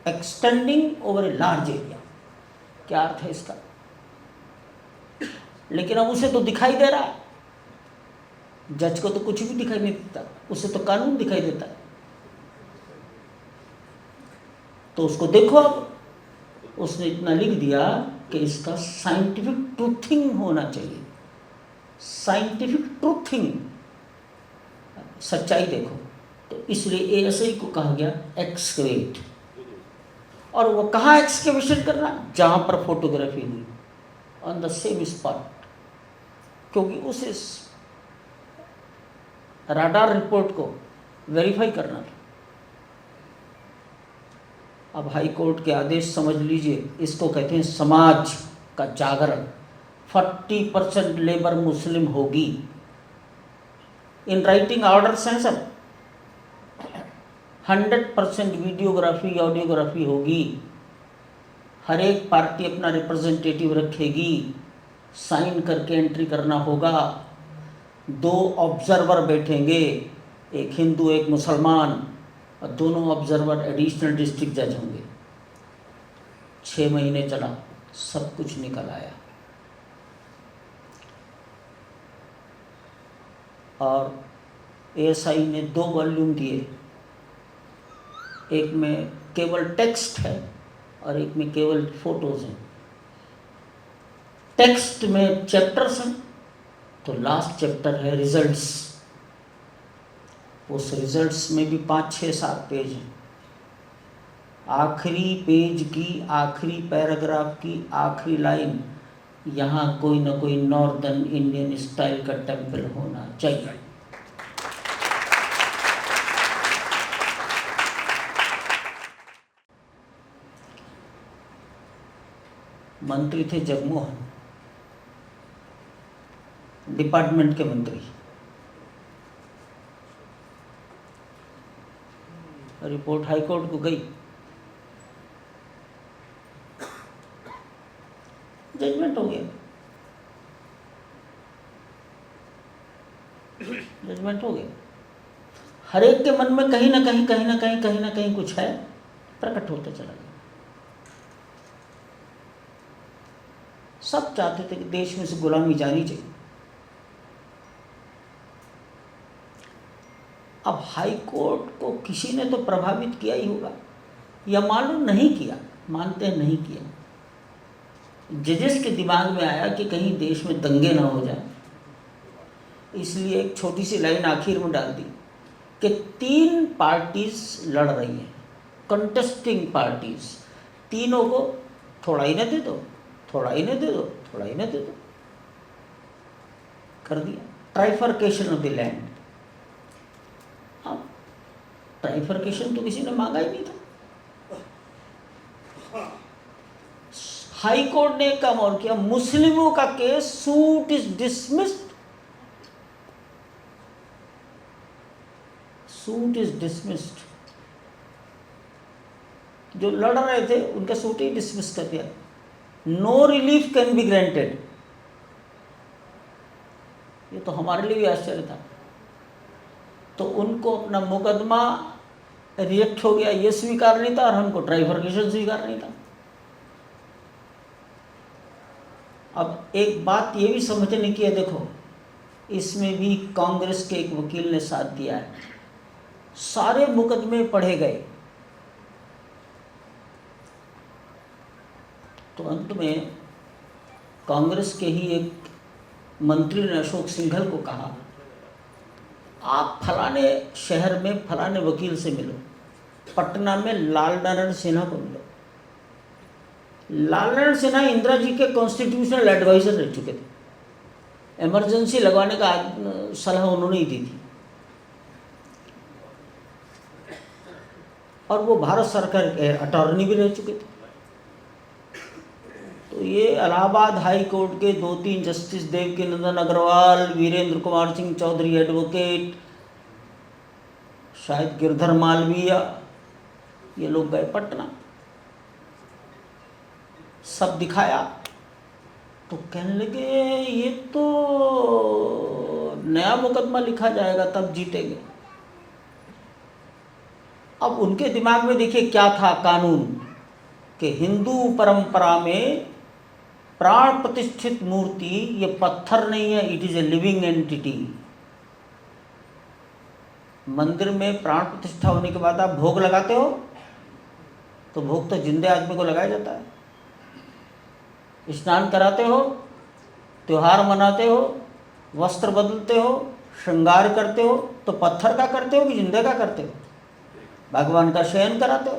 extending over a large area. क्या अर्थ है इसका? लेकिन अब उसे तो दिखाई दे रहा है, जज को तो कुछ भी दिखाई नहीं देता, उसे तो कानून दिखाई देता है। तो उसको देखो, अब उसने इतना लिख दिया कि इसका साइंटिफिक ट्रूथिंग होना चाहिए। साइंटिफिक ट्रूथिंग, सच्चाई देखो। तो इसलिए एएसआई को कहा गया एक्सकेवेट। और वो कहाँ एक्सकेवेशन करना? जहाँ पर फोटोग्राफी हुई, ऑन द सेम स्पॉट, क्योंकि उस राडार रिपोर्ट को वेरीफाई करना था। अब हाई कोर्ट के आदेश समझ लीजिए, इसको कहते हैं समाज का जागरण। 40% लेबर मुस्लिम होगी। इन राइटिंग ऑर्डर्स हैं सब। 100% वीडियोग्राफी ऑडियोग्राफी होगी। हर एक पार्टी अपना रिप्रेजेंटेटिव रखेगी, साइन करके एंट्री करना होगा। 2 ऑब्जर्वर बैठेंगे, एक हिंदू एक मुसलमान, और दोनों ऑब्जर्वर एडिशनल डिस्ट्रिक्ट जज होंगे। 6 महीने चला, सब कुछ निकल आया। और एएसआई ने 2 वॉल्यूम दिए, एक में केवल टेक्स्ट है और एक में केवल फोटोज हैं। टेक्स्ट में चैप्टर्स हैं, तो लास्ट चैप्टर है रिजल्ट्स। उस रिजल्ट्स में भी 5, 6, 7 पेज हैं। आखिरी पेज की आखिरी पैराग्राफ की आखिरी लाइन, यहाँ कोई ना कोई नॉर्दर्न इंडियन स्टाइल का टेम्पल होना चाहिए। मंत्री थे जगमोहन, डिपार्टमेंट के मंत्री। रिपोर्ट हाई कोर्ट को गई, जजमेंट हो गया, जजमेंट हो गया। हर एक के मन में कहीं ना कहीं कुछ है, प्रकट होता चला गया। सब चाहते थे कि देश में से गुलामी जानी चाहिए। अब हाई कोर्ट को किसी ने तो प्रभावित किया ही होगा, या मालूम नहीं किया, मानते हैं नहीं किया। जजेस के दिमाग में आया कि कहीं देश में दंगे ना हो जाए, इसलिए एक छोटी सी लाइन आखिर में डाल दी कि 3 पार्टीज लड़ रही हैं, कंटेस्टिंग पार्टीज, तीनों को थोड़ा ही न दे दो, थोड़ा ही न दे दो, थोड़ा ही न दे दो, कर दिया। ट्राइफर्केशन ऑफ द लैंड। अब ट्राइफर्केशन तो किसी ने मांगा ही नहीं था। हाई कोर्ट ने एक काम और किया, मुस्लिमों का case suit is dismissed, suit is dismissed. जो लड़ रहे थे उनका सूट ही डिसमिस कर दिया। No relief can be granted. ये तो हमारे लिए भी आश्चर्य था। तो उनको अपना मुकदमा रिजेक्ट हो गया, ये स्वीकार नहीं था, और हमको ट्राइफर्केशन स्वीकार नहीं था। अब एक बात ये भी समझने की है, देखो इसमें भी कांग्रेस के एक वकील ने साथ दिया है। सारे मुकदमे पढ़े गए, तो अंत में कांग्रेस के ही एक मंत्री ने अशोक सिंघल को कहा, आप फलाने शहर में फलाने वकील से मिलो, पटना में लाल नारायण सिन्हा को मिलो। लाल नारायण सिन्हा इंदिरा जी के कॉन्स्टिट्यूशनल एडवाइजर रह चुके थे, इमरजेंसी लगवाने का सलाह उन्होंने ही दी थी, और वो भारत सरकार के अटॉर्नी भी रह चुके थे। तो ये इलाहाबाद हाई कोर्ट के 2-3 जस्टिस देवकीनंदन अग्रवाल, वीरेंद्र कुमार सिंह चौधरी एडवोकेट, शायद गिरधर मालवीय, ये लोग गए पटना, सब दिखाया, तो कहने लगे ये तो नया मुकदमा लिखा जाएगा तब जीतेंगे। अब उनके दिमाग में देखिए क्या था कानून, कि हिंदू परंपरा में प्राण प्रतिष्ठित मूर्ति ये पत्थर नहीं है, it is a living entity. मंदिर में प्राण प्रतिष्ठा होने के बाद आप भोग लगाते हो, तो भोग तो जिंदे आदमी को लगाया जाता है। स्नान कराते हो, त्योहार मनाते हो, वस्त्र बदलते हो, श्रृंगार करते हो, तो पत्थर का करते हो कि जिंदे का करते हो? भगवान का शयन कराते हो,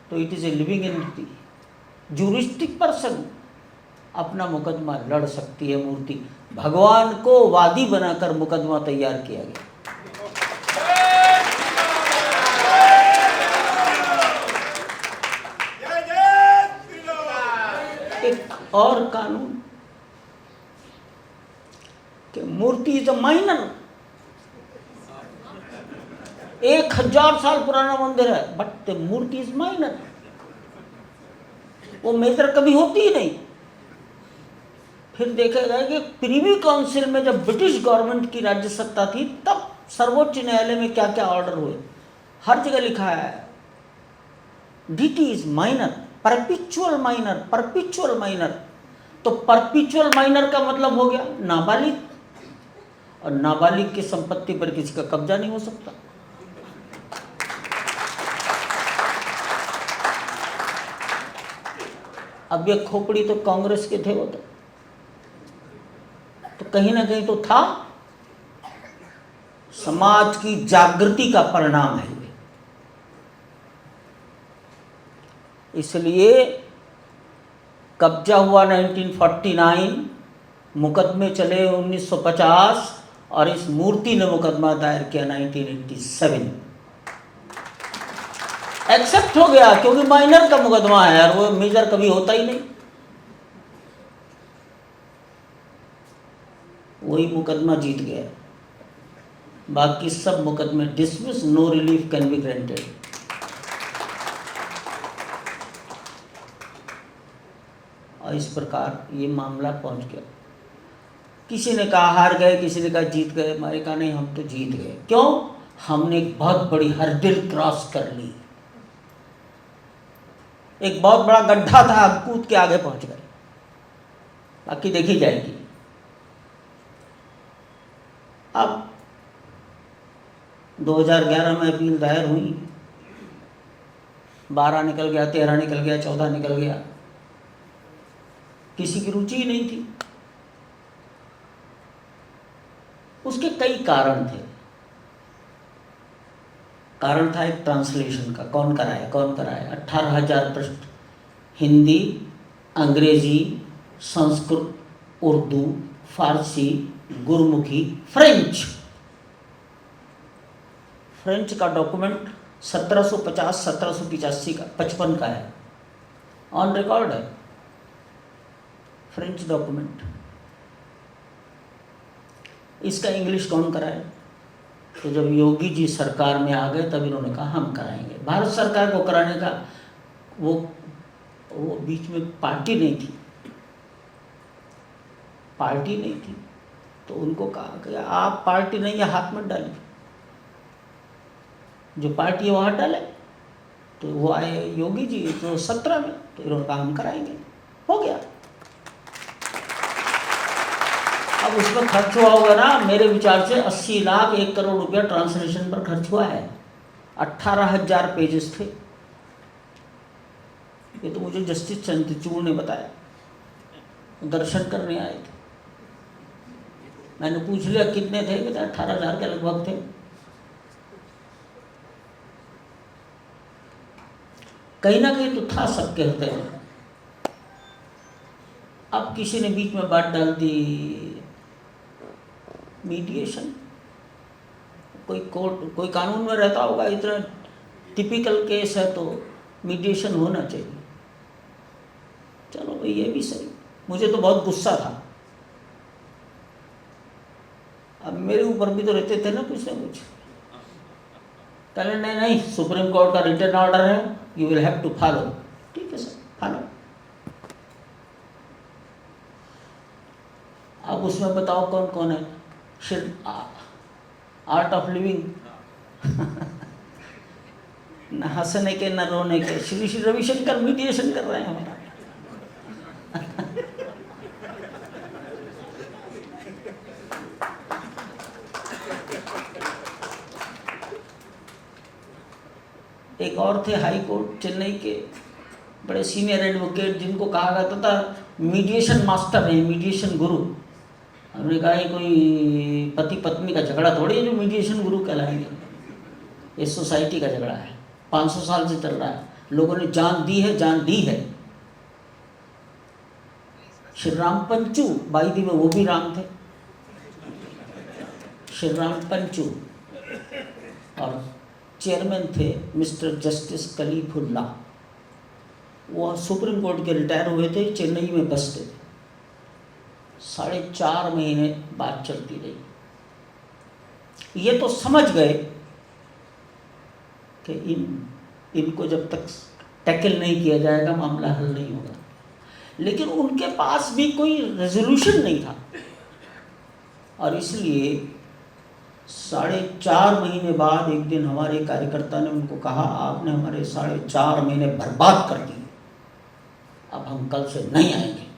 तो it is a living entity. Juristic person अपना मुकदमा लड़ सकती है मूर्ति। भगवान को वादी बनाकर मुकदमा तैयार किया गया। एक और कानून कि मूर्ति इज अ माइनर। 1000 साल पुराना मंदिर है, बट द मूर्ति इज माइनर, वो मेजर कभी होती ही नहीं। फिर देखा गया कि प्रीवी काउंसिल में जब ब्रिटिश गवर्नमेंट की राज्य सत्ता थी, तब सर्वोच्च न्यायालय में क्या क्या ऑर्डर हुए, हर जगह लिखा है deity is minor, perpetual minor, perpetual minor. तो परपिचुअल माइनर का मतलब हो गया नाबालिग, और नाबालिग की संपत्ति पर किसी का कब्जा नहीं हो सकता। अब ये खोपड़ी तो कांग्रेस के थे, वो तो कहीं ना कहीं तो था। समाज की जागृति का परिणाम है ये। इसलिए कब्जा हुआ 1949, मुकदमे चले 1950 और इस मूर्ति ने मुकदमा दायर किया 1987। एक्सेप्ट हो गया क्योंकि माइनर का मुकदमा है और वो मेजर कभी होता ही नहीं। वही मुकदमा जीत गया, बाकी सब मुकदमे dismiss, no relief can be granted. और इस प्रकार ये मामला पहुंच गया। किसी ने कहा हार गए, किसी ने कहा जीत गए, हमारे कहा नहीं हम तो जीत गए। क्यों? हमने एक बहुत बड़ी हर्डिल क्रॉस कर ली, एक बहुत बड़ा गड्ढा था, हम कूद के आगे पहुंच गए, बाकी देखी जाएगी। अब 2011 में अपील दायर हुई, 12 निकल गया, 13 निकल गया, 14 निकल गया, किसी की रुचि ही नहीं थी। उसके कई कारण थे। कारण था एक ट्रांसलेशन का, कौन कराए 18,000 पृष्ठ, हिंदी, अंग्रेजी, संस्कृत, उर्दू, फारसी, गुरमुखी, फ्रेंच का डॉक्यूमेंट 1750-1785 का 55 का है, ऑन रिकॉर्ड है फ्रेंच डॉक्यूमेंट। इसका इंग्लिश कौन कराए? तो जब योगी जी सरकार में आ गए तब इन्होंने कहा हम कराएंगे। भारत सरकार को कराने का वो बीच में पार्टी नहीं थी, तो उनको कहा कि आप पार्टी नहीं है हाथ मत डालिए, जो पार्टी है वो हाथ डाले। तो वो आए योगी जी तो 17 में, तो इन्होंने कहा हम कराएंगे, हो गया। अब उसमें खर्च हुआ होगा ना, मेरे विचार से 80 लाख 1 करोड़ रुपया ट्रांसलेशन पर खर्च हुआ है। 18,000 पेजेस थे। ये तो मुझे जस्टिस चंद्रचूड़ ने बताया, दर्शन करने आए थे। मैंने पूछ लिया कितने थे, कहते 18,000 के लगभग थे। कहीं ना कहीं तो था सबके हृदय में। अब किसी ने बीच में बात डाल दी मीडिएशन। कोई कोर्ट, कोई कानून में रहता होगा, इतना टिपिकल केस है तो मीडिएशन होना चाहिए। चलो भाई ये भी सही। मुझे तो बहुत गुस्सा था। अब मेरे ऊपर भी तो रहते थे ना कुछ ना कुछ। कहले नहीं, सुप्रीम कोर्ट का रिटन ऑर्डर है, you will have to follow. ठीक है सर, फॉलो। अब उसमें बताओ कौन कौन है? आर्ट ऑफ लिविंग न हंसने के न रोने के, श्री श्री रविशंकर मीडिएशन कर रहे हैं हमारा। एक और थे हाई कोर्ट चेन्नई के बड़े सीनियर एडवोकेट, जिनको कहा जाता था मीडिएशन मास्टर है, मीडिएशन गुरु। हमने कहा ये कोई पति पत्नी का झगड़ा थोड़ी है जो मीडिएशन गुरु कहलाएंगे। ये सोसाइटी का झगड़ा है, 500 साल से चल रहा है, लोगों ने जान दी है, जान दी है। श्री राम पंचू, बाईदी में वो भी राम थे, श्री राम पंचू, और चेयरमैन थे मिस्टर जस्टिस कलीफुल्ला। वो सुप्रीम कोर्ट के रिटायर हुए थे, चेन्नई में बसते थे। 4.5 महीने बात चलती रही। ये तो समझ गए कि इनको जब तक टैकल नहीं किया जाएगा मामला हल नहीं होगा, लेकिन उनके पास भी कोई रेजोल्यूशन नहीं था। और इसलिए 4.5 महीने बाद एक दिन हमारे कार्यकर्ता ने उनको कहा, आपने हमारे 4.5 महीने बर्बाद कर दिए, अब हम कल से नहीं आएंगे।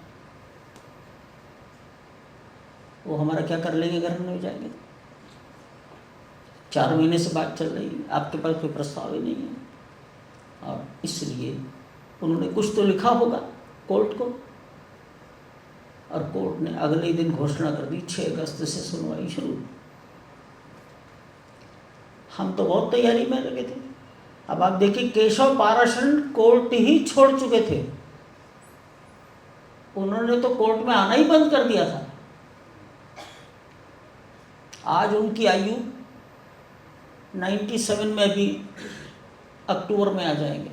वो हमारा क्या कर लेंगे, घर में जाएंगे? 4 महीने से बात चल रही है, आपके पास कोई प्रस्ताव ही नहीं है। और इसलिए उन्होंने कुछ तो लिखा होगा कोर्ट को, और कोर्ट ने अगले दिन घोषणा कर दी 6 अगस्त से सुनवाई शुरू। हम तो बहुत तैयारी में लगे थे, अब आप देखिए, केशव पाराशरण कोर्ट ही छोड़ चुके थे, उन्होंने तो कोर्ट में आना ही बंद कर दिया था। आज उनकी आयु 97 में भी अक्टूबर में आ जाएंगे।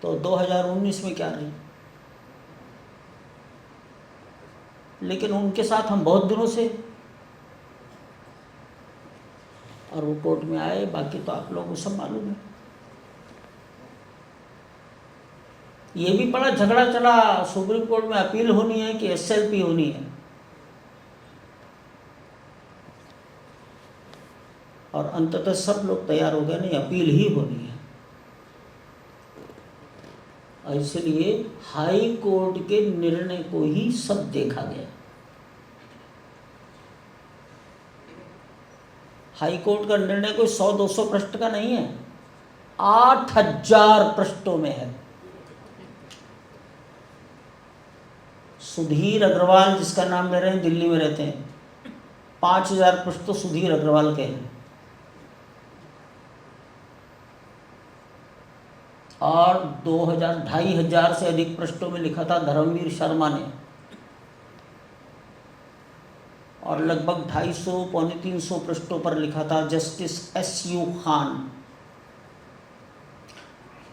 तो 2019 में क्या रही। लेकिन उनके साथ हम बहुत दिनों से, और वो कोर्ट में आए, बाकी तो आप लोगों को सब मालूम है। ये भी बड़ा झगड़ा चला, सुप्रीम कोर्ट में अपील होनी है कि एसएलपी होनी है, और अंततः सब लोग तैयार हो गए, नहीं अपील ही होनी है। और इसलिए हाई कोर्ट के निर्णय को ही सब देखा गया। हाई कोर्ट का निर्णय कोई 100-200 पृष्ठ का नहीं है, 8000 पृष्ठों में है। सुधीर अग्रवाल जिसका नाम ले रहे हैं, दिल्ली में रहते हैं, 5000 पृष्ठ तो सुधीर अग्रवाल के हैं। और 2500 से अधिक पृष्ठों में लिखा था धर्मवीर शर्मा ने, और लगभग 250-300 पृष्ठों पर लिखा था जस्टिस SU खान।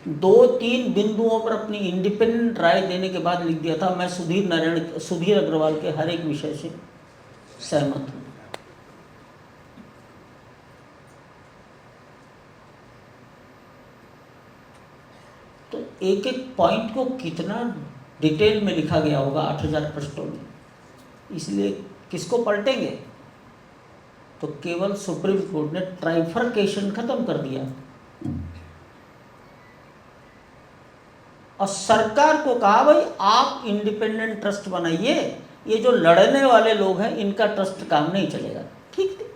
2-3 बिंदुओं पर अपनी इंडिपेंडेंट राय देने के बाद लिख दिया था, मैं सुधीर अग्रवाल के हर एक विषय से सहमत हूँ। तो एक एक पॉइंट को कितना डिटेल में लिखा गया होगा 8000 पृष्ठों में। इसलिए किसको पलटेंगे, तो केवल सुप्रीम कोर्ट ने ट्राइफरकेशन खत्म कर दिया, और सरकार को कहा भाई आप इंडिपेंडेंट ट्रस्ट बनाइए, ये जो लड़ने वाले लोग हैं इनका ट्रस्ट काम नहीं चलेगा। ठीक है,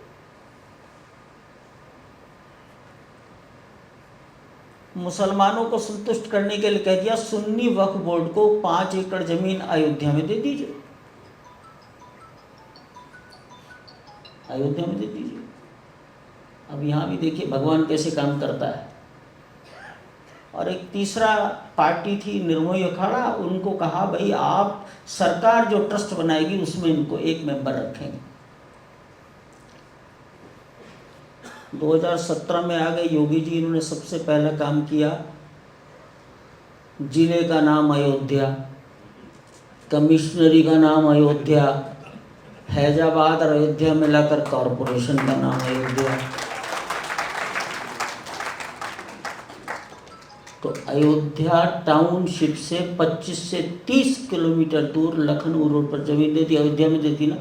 मुसलमानों को संतुष्ट करने के लिए कह दिया सुन्नी वक्फ बोर्ड को 5 एकड़ जमीन अयोध्या में दे दीजिए, अयोध्या में दे दीजिए। अब यहाँ भी देखिए भगवान कैसे काम करता है। और एक तीसरा पार्टी थी निर्मोही अखाड़ा, उनको कहा भाई आप सरकार जो ट्रस्ट बनाएगी उसमें इनको एक मेंबर रखेंगे। 2017 में आ गए योगी जी, इन्होंने सबसे पहला काम किया, जिले का नाम अयोध्या, कमिश्नरी का नाम अयोध्या, फैजाबाद और अयोध्या मिलाकर कॉरपोरेशन का नाम अयोध्या। तो अयोध्या टाउनशिप से 25 से 30 किलोमीटर दूर लखनऊ रोड पर जमीन देती, अयोध्या में देती ना।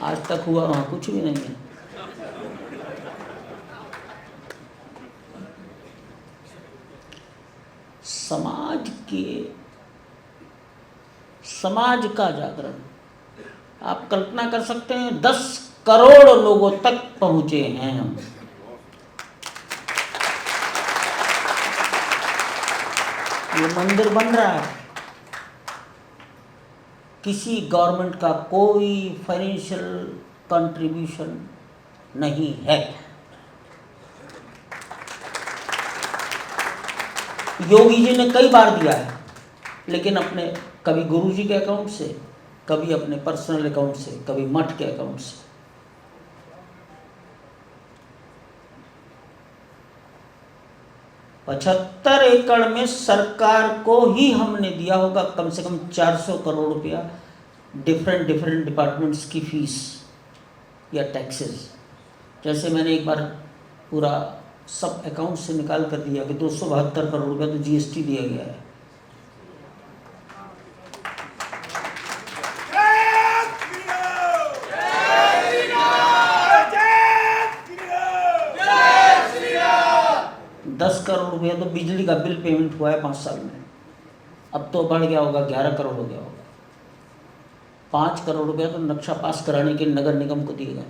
आज तक हुआ वहाँ कुछ भी नहीं है। समाज का जागरण, आप कल्पना कर सकते हैं 10 करोड़ लोगों तक पहुंचे हैं हम। ये मंदिर बन रहा है, किसी गवर्नमेंट का कोई फाइनेंशियल कंट्रीब्यूशन नहीं है। योगी जी ने कई बार दिया है, लेकिन अपने कभी गुरुजी के अकाउंट से, कभी अपने पर्सनल अकाउंट से, कभी मठ के अकाउंट से। पचहत्तर एकड़ में सरकार को ही हमने दिया होगा कम से कम 400 करोड़ रुपया डिफरेंट डिपार्टमेंट्स की फीस या टैक्सेस। जैसे मैंने एक बार पूरा सब अकाउंट से निकाल कर दिया कि 272 करोड़ रुपया तो जीएसटी दिया गया है। करोड़ रुपया तो बिजली का बिल पेमेंट हुआ है 5 साल में, अब तो बढ़ गया होगा, 11 करोड़ हो गया होगा। 5 करोड़ रुपया तो नक्शा पास कराने के नगर निगम को दिए गए।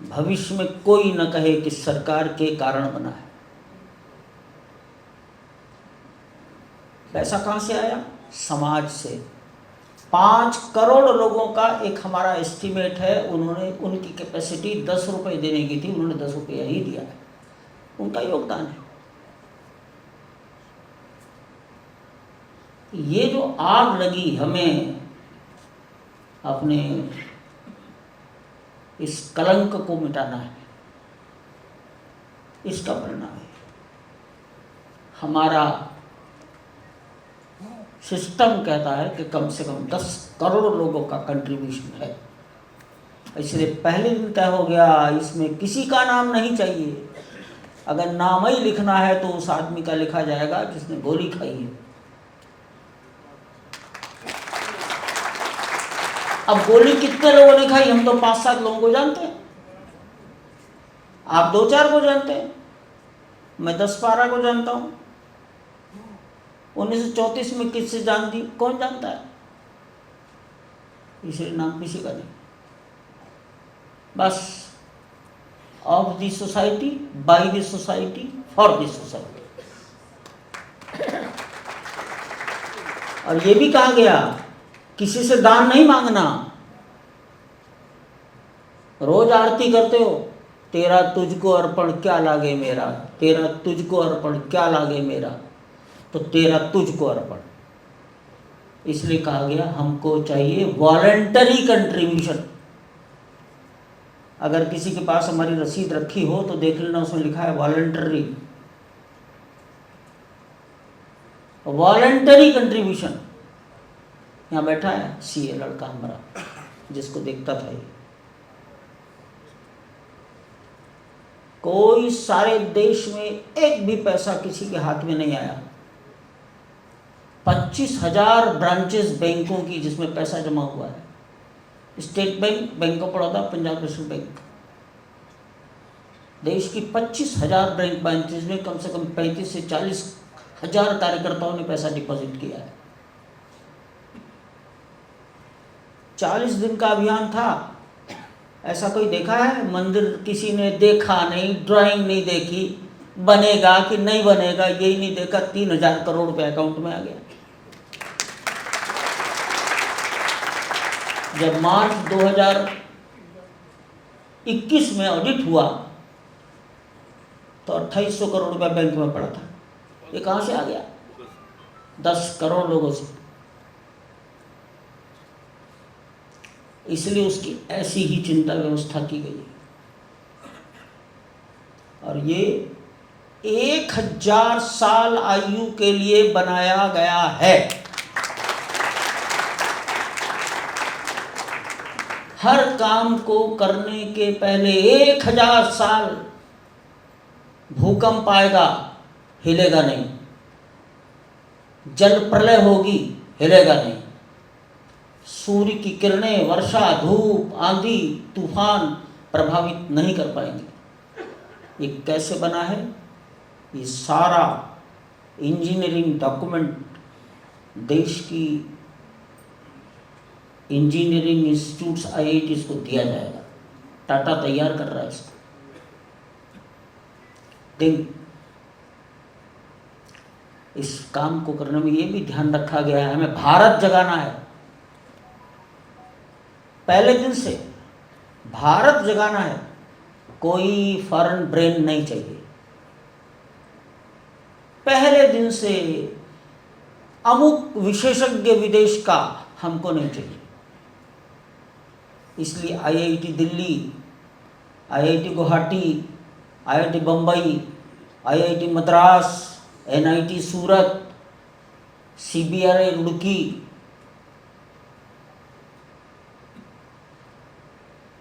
भविष्य में कोई न कहे कि सरकार के कारण बना है। पैसा कहाँ से आया? समाज से। 5 करोड़ लोगों का एक हमारा एस्टीमेट है, उन्होंने, उनकी कैपेसिटी 10 रुपये देने की थी, उन्होंने 10 रुपया ही दिया है, उनका योगदान है। ये जो आग लगी, हमें अपने इस कलंक को मिटाना है, इसका परिणाम है। हमारा सिस्टम कहता है कि कम से कम 10 करोड़ लोगों का कंट्रीब्यूशन है, इसलिए पहले दिन तय हो गया, इसमें किसी का नाम नहीं चाहिए। अगर नाम ही लिखना है तो उस आदमी का लिखा जाएगा जिसने गोली खाई है। अब गोली कितने लोगों ने खाई, हम तो 5-7 लोगों को जानते हैं, आप 2-4 को जानते हैं, मैं 10-12 को जानता हूं। 1934 में किससे जान दी, कौन जानता है? इसलिए नाम किसी का नहीं, बस of the society, by the society, for the society. और ये भी कहा गया, किसी से दान नहीं मांगना। रोज आरती करते हो, तेरा तुझको अर्पण क्या लागे मेरा, तेरा तुझको अर्पण क्या लागे मेरा, तो तेरा तुझको अर्पण। इसलिए कहा गया हमको चाहिए वॉलंटरी कंट्रीब्यूशन। अगर किसी के पास हमारी रसीद रखी हो तो देख लेना, उसमें लिखा है वॉलंटरी, वॉलंटरी कंट्रीब्यूशन। यहाँ बैठा है सीए लड़का हमारा, जिसको देखता था ये, कोई सारे देश में एक भी पैसा किसी के हाथ में नहीं आया। 25,000 ब्रांचेस बैंकों की जिसमें पैसा जमा हुआ है, state bank, bank of Baroda, Punjab national bank, देश की 25,000 बैंक ब्रांचेस में कम से कम 35 से 40 हजार कार्यकर्ताओं ने पैसा डिपॉजिट किया है। 40 दिन का अभियान था। ऐसा कोई देखा है? मंदिर किसी ने देखा नहीं, ड्राइंग नहीं देखी, बनेगा कि नहीं बनेगा यही नहीं देखा, 3,000 करोड़ रुपए अकाउंट में आ गया। जब मार्च 2021 में ऑडिट हुआ तो 2800 करोड़ रुपया बैंक में पड़ा था। ये कहाँ से आ गया? 10 करोड़ लोगों से। इसलिए उसकी ऐसी ही चिंता व्यवस्था की गई और ये 1000 साल आयु के लिए बनाया गया है। हर काम को करने के पहले 1000 साल भूकंप आएगा, हिलेगा नहीं, जल प्रलय होगी, हिलेगा नहीं, सूर्य की किरणें, वर्षा, धूप, आंधी, तूफान प्रभावित नहीं कर पाएंगे। ये कैसे बना है? ये सारा इंजीनियरिंग डॉक्यूमेंट देश की इंजीनियरिंग इंस्टीट्यूट्स IITs को दिया जाएगा। टाटा तैयार कर रहा है इसको। इस काम को करने में ये भी ध्यान रखा गया है, हमें भारत जगाना है। पहले दिन से भारत जगाना है, कोई फॉरेन ब्रेन नहीं चाहिए। पहले दिन से अमुक विशेषज्ञ विदेश का हमको नहीं चाहिए। इसलिए IIT Delhi, IIT Guwahati, IIT Bombay, IIT Madras, NIT सूरत, CBRI रुड़की,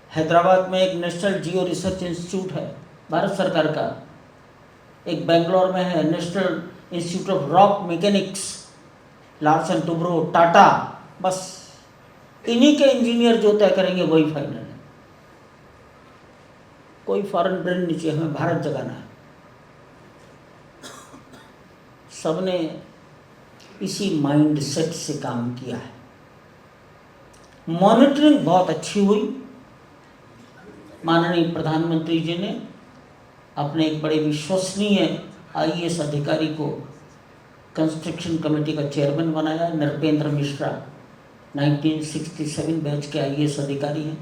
हैदराबाद में एक नेशनल जियो रिसर्च इंस्टीट्यूट है भारत सरकार का, एक बेंगलोर में है national institute of rock mechanics, Larsen Toubro, Tata. बस इन्हीं के इंजीनियर जो तय करेंगे वही फाइनल है। कोई फॉरेन ब्रेन नहीं चाहिए, हमें भारत जगाना है। सबने इसी माइंड सेट से काम किया है। मॉनिटरिंग बहुत अच्छी हुई। माननीय प्रधानमंत्री जी ने अपने एक बड़े विश्वसनीय IAS अधिकारी को कंस्ट्रक्शन कमेटी का चेयरमैन बनाया। नृपेंद्र मिश्रा 1967 बैच के IAS अधिकारी हैं,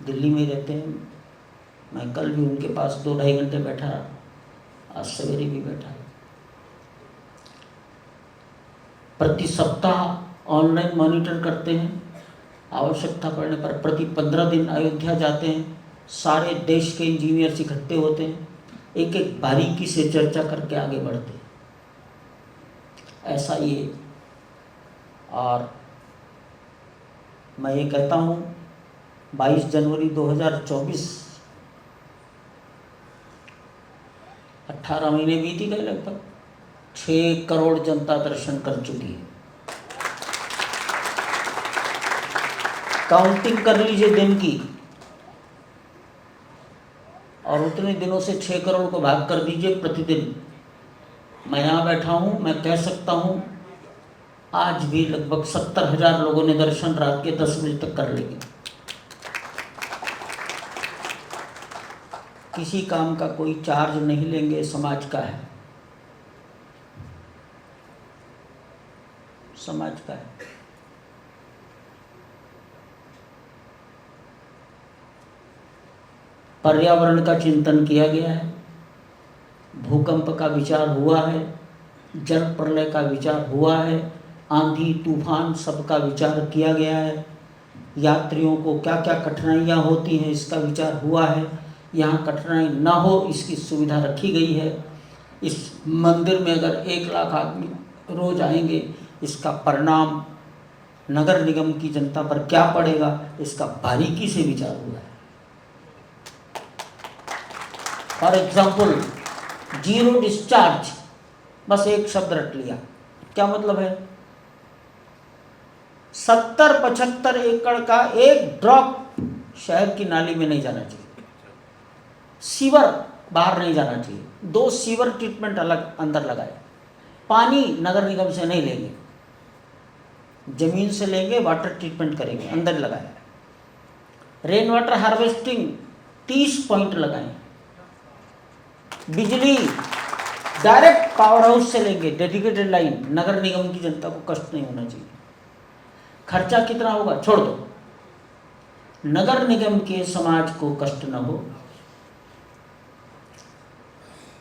दिल्ली में रहते हैं। मैं कल भी उनके पास 2-2.5 घंटे बैठा, आज सवेरे भी बैठा। प्रति सप्ताह ऑनलाइन मॉनिटर करते हैं, आवश्यकता पड़ने पर प्रति 15 दिन अयोध्या जाते हैं। सारे देश के इंजीनियर्स इकट्ठे होते हैं, एक एक बारीकी से चर्चा करके आगे बढ़ते हैं। ऐसा ये, और मैं ये कहता हूँ 22 जनवरी 2024, 18 महीने बीती गए, लगभग 6 करोड़ जनता दर्शन कर चुकी है। काउंटिंग कर लीजिए दिन की, और उतने दिनों से 6 करोड़ को भाग कर दीजिए प्रतिदिन। मैं यहाँ बैठा हूँ, मैं कह सकता हूँ आज भी लगभग 70,000 लोगों ने दर्शन रात के 10 बजे तक कर लेंगे। किसी काम का कोई चार्ज नहीं लेंगे, समाज का है, समाज का है। पर्यावरण का चिंतन किया गया है, भूकंप का विचार हुआ है, जल प्रलय का विचार हुआ है, आंधी तूफान सबका विचार किया गया है। यात्रियों को क्या क्या कठिनाइयाँ होती हैं इसका विचार हुआ है, यहाँ कठिनाई ना हो इसकी सुविधा रखी गई है। इस मंदिर में अगर 1 लाख आदमी रोज आएंगे, इसका परिणाम नगर निगम की जनता पर क्या पड़ेगा, इसका बारीकी से विचार हुआ है। फॉर एग्जाम्पल, 0 डिस्चार्ज, बस एक शब्द रट लिया, क्या मतलब है? 70-75 एकड़ का एक ड्रॉप शहर की नाली में नहीं जाना चाहिए, सीवर बाहर नहीं जाना चाहिए। 2 सीवर ट्रीटमेंट अलग अंदर लगाए। पानी नगर निगम से नहीं लेंगे, जमीन से लेंगे, वाटर ट्रीटमेंट करेंगे, अंदर लगाए। रेन वाटर हार्वेस्टिंग 30 पॉइंट लगाएं। बिजली डायरेक्ट पावर हाउस से लेंगे, डेडिकेटेड लाइन, नगर निगम की जनता को कष्ट नहीं होना चाहिए। खर्चा कितना होगा छोड़ दो, नगर निगम के समाज को कष्ट न हो,